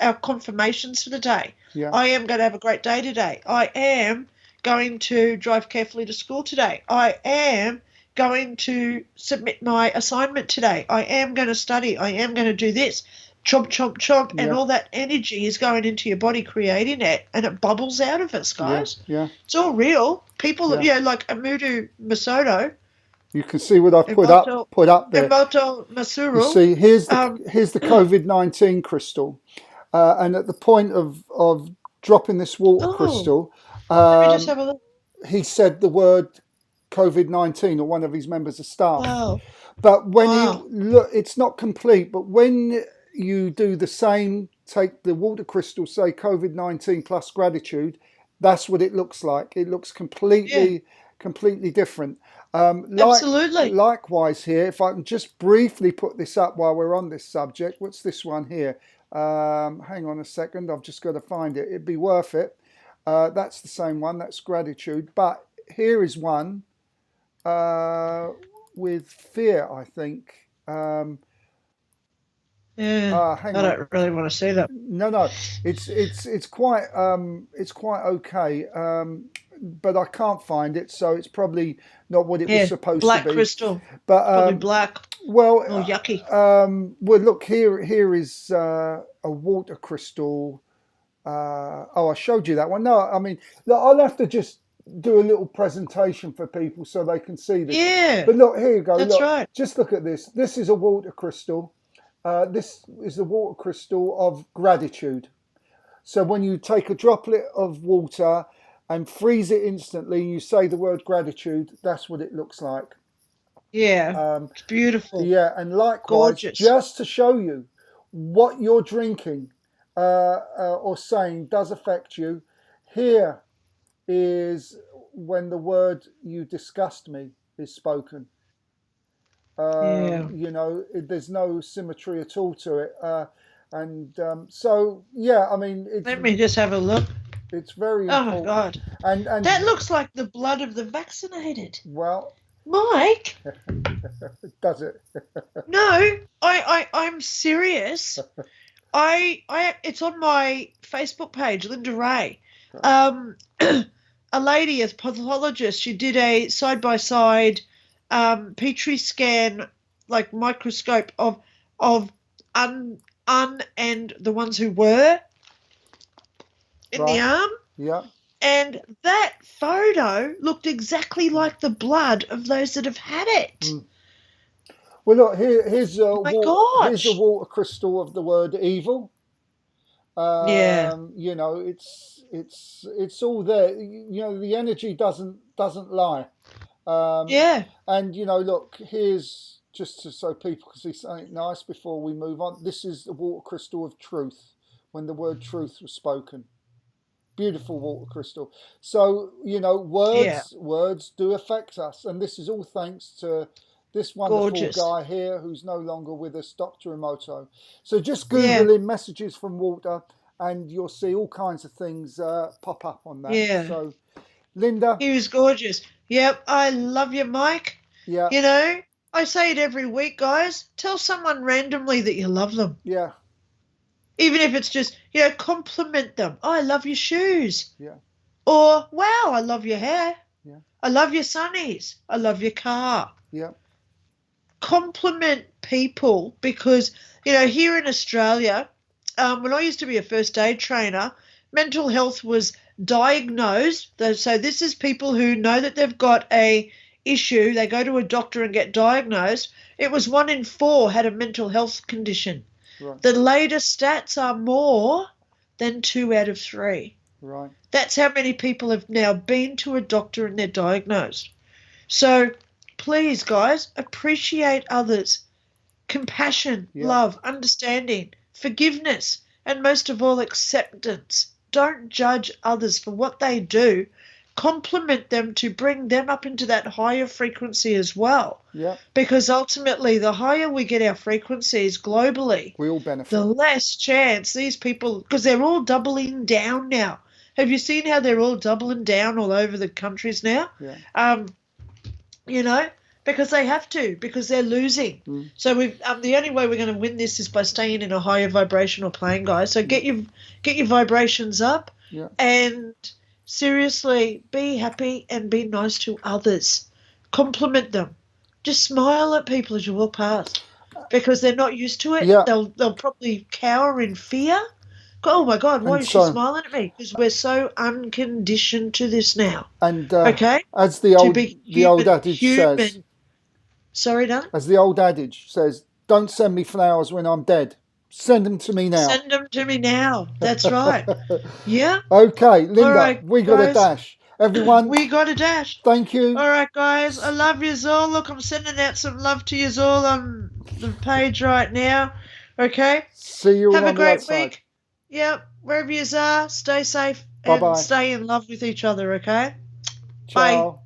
S2: our confirmations for the day.
S1: Yeah.
S2: I am going to have a great day today. I am going to drive carefully to school today. I am going to submit my assignment today. I am going to study. I am going to do this. Chomp, chomp, chomp. And all that energy is going into your body, creating it, and it bubbles out of us, guys.
S1: Yeah.
S2: It's all real. People, like Amudu Masoto.
S1: You can see what I put up there.
S2: Emoto Masuru.
S1: You see, here's the COVID-19 crystal, and at the point of dropping this water crystal,
S2: let me just have a look.
S1: he said the word COVID-19, or one of his members of staff.
S2: Wow.
S1: But when you look, it's not complete. But when you do the same, take the water crystal, say COVID-19 plus gratitude, that's what it looks like. It looks completely different.
S2: Absolutely.
S1: Likewise here, if I can just briefly put this up while we're on this subject. What's this one here? Hang on a second. I've just got to find it. It'd be worth it. That's the same one. That's gratitude. But here is one with fear, I think.
S2: I don't really want to see that.
S1: No, it's quite okay, but I can't find it, so it's probably not what it was supposed to be.
S2: Black crystal,
S1: but
S2: probably black.
S1: Well,
S2: yucky.
S1: Well, look here is a water crystal. I showed you that one. No, I mean, look, I'll have to just do a little presentation for people so they can see this.
S2: Yeah.
S1: But look, here you go.
S2: That's right.
S1: Just look at this. This is a water crystal. This is the water crystal of gratitude. So when you take a droplet of water and freeze it instantly, you say the word gratitude, that's what it looks like.
S2: Yeah, it's beautiful.
S1: Yeah, and likewise,
S2: gorgeous.
S1: Just to show you what you're drinking or saying does affect you, here is when the word "you disgust me" is spoken. You know, there's no symmetry at all to it. So, yeah, I mean...
S2: Let me just have a look.
S1: It's very
S2: important.
S1: important.
S2: Oh, God.
S1: And
S2: that looks like the blood of the vaccinated.
S1: Well...
S2: Mike?
S1: Does it?
S2: No, I'm serious. It's on my Facebook page, Linda Ray. A lady, a pathologist, she did a side-by-side Petri scan, like microscope of and the ones who were in the arm.
S1: Yeah.
S2: And that photo looked exactly like the blood of those that have had it.
S1: Well, look, here's a water crystal of the word evil. You know, it's all there. You know, the energy doesn't lie. And you know, look, here's just so people can see something nice before we move on. This is the water crystal of truth, when the word truth was spoken. Beautiful water crystal. So, you know, words do affect us, and this is all thanks to this wonderful guy here who's no longer with us, Dr. Emoto. So just Google in messages from water and you'll see all kinds of things pop up on that. So, Linda.
S2: He was gorgeous. Yep, I love you, Mike.
S1: Yeah.
S2: You know, I say it every week, guys. Tell someone randomly that you love them.
S1: Yeah.
S2: Even if it's just, you know, compliment them. Oh, I love your shoes.
S1: Yeah.
S2: Or, wow, I love your hair.
S1: Yeah.
S2: I love your sunnies. I love your car.
S1: Yeah.
S2: Compliment people because, you know, here in Australia, when I used to be a first aid trainer, mental health was diagnosed. So this is people who know that they've got a issue. They go to a doctor and get diagnosed. It was 1 in 4 had a mental health condition.
S1: Right.
S2: The latest stats are more than 2 out of 3.
S1: Right.
S2: That's how many people have now been to a doctor and they're diagnosed. So please, guys, appreciate others. Compassion, love, understanding, forgiveness, and most of all, acceptance. Don't judge others for what they do. Compliment them to bring them up into that higher frequency as well.
S1: Yeah.
S2: Because ultimately, the higher we get our frequencies globally,
S1: we all benefit.
S2: The less chance these people, because they're all doubling down now, Have you seen how they're all doubling down all over the countries now?
S1: Yeah.
S2: You know, because they have to, because they're losing. So the only way we're going to win this is by staying in a higher vibrational plane, guys. So get your vibrations up, and seriously, be happy and be nice to others. Compliment them. Just smile at people as you walk past, because they're not used to it.
S1: Yeah.
S2: They'll probably cower in fear. Oh my God, why is she smiling at me? Because we're so unconditioned to this now.
S1: And
S2: okay,
S1: as the old adage says.
S2: Sorry, darling?
S1: As the old adage says, don't send me flowers when I'm dead. Send them to me now.
S2: Send them to me now. That's right. Yeah.
S1: Okay, Linda,
S2: all right,
S1: we got
S2: guys.
S1: a dash. Everyone.
S2: We got a dash.
S1: Thank you.
S2: All right, guys. I love yous all. Look, I'm sending out some love to yous all on the page right now. Okay?
S1: See you all
S2: Have
S1: on
S2: a great
S1: the outside.
S2: week. Yep. Wherever yous are, stay safe
S1: Bye-bye.
S2: and stay in love with each other, okay?
S1: Ciao.
S2: Bye.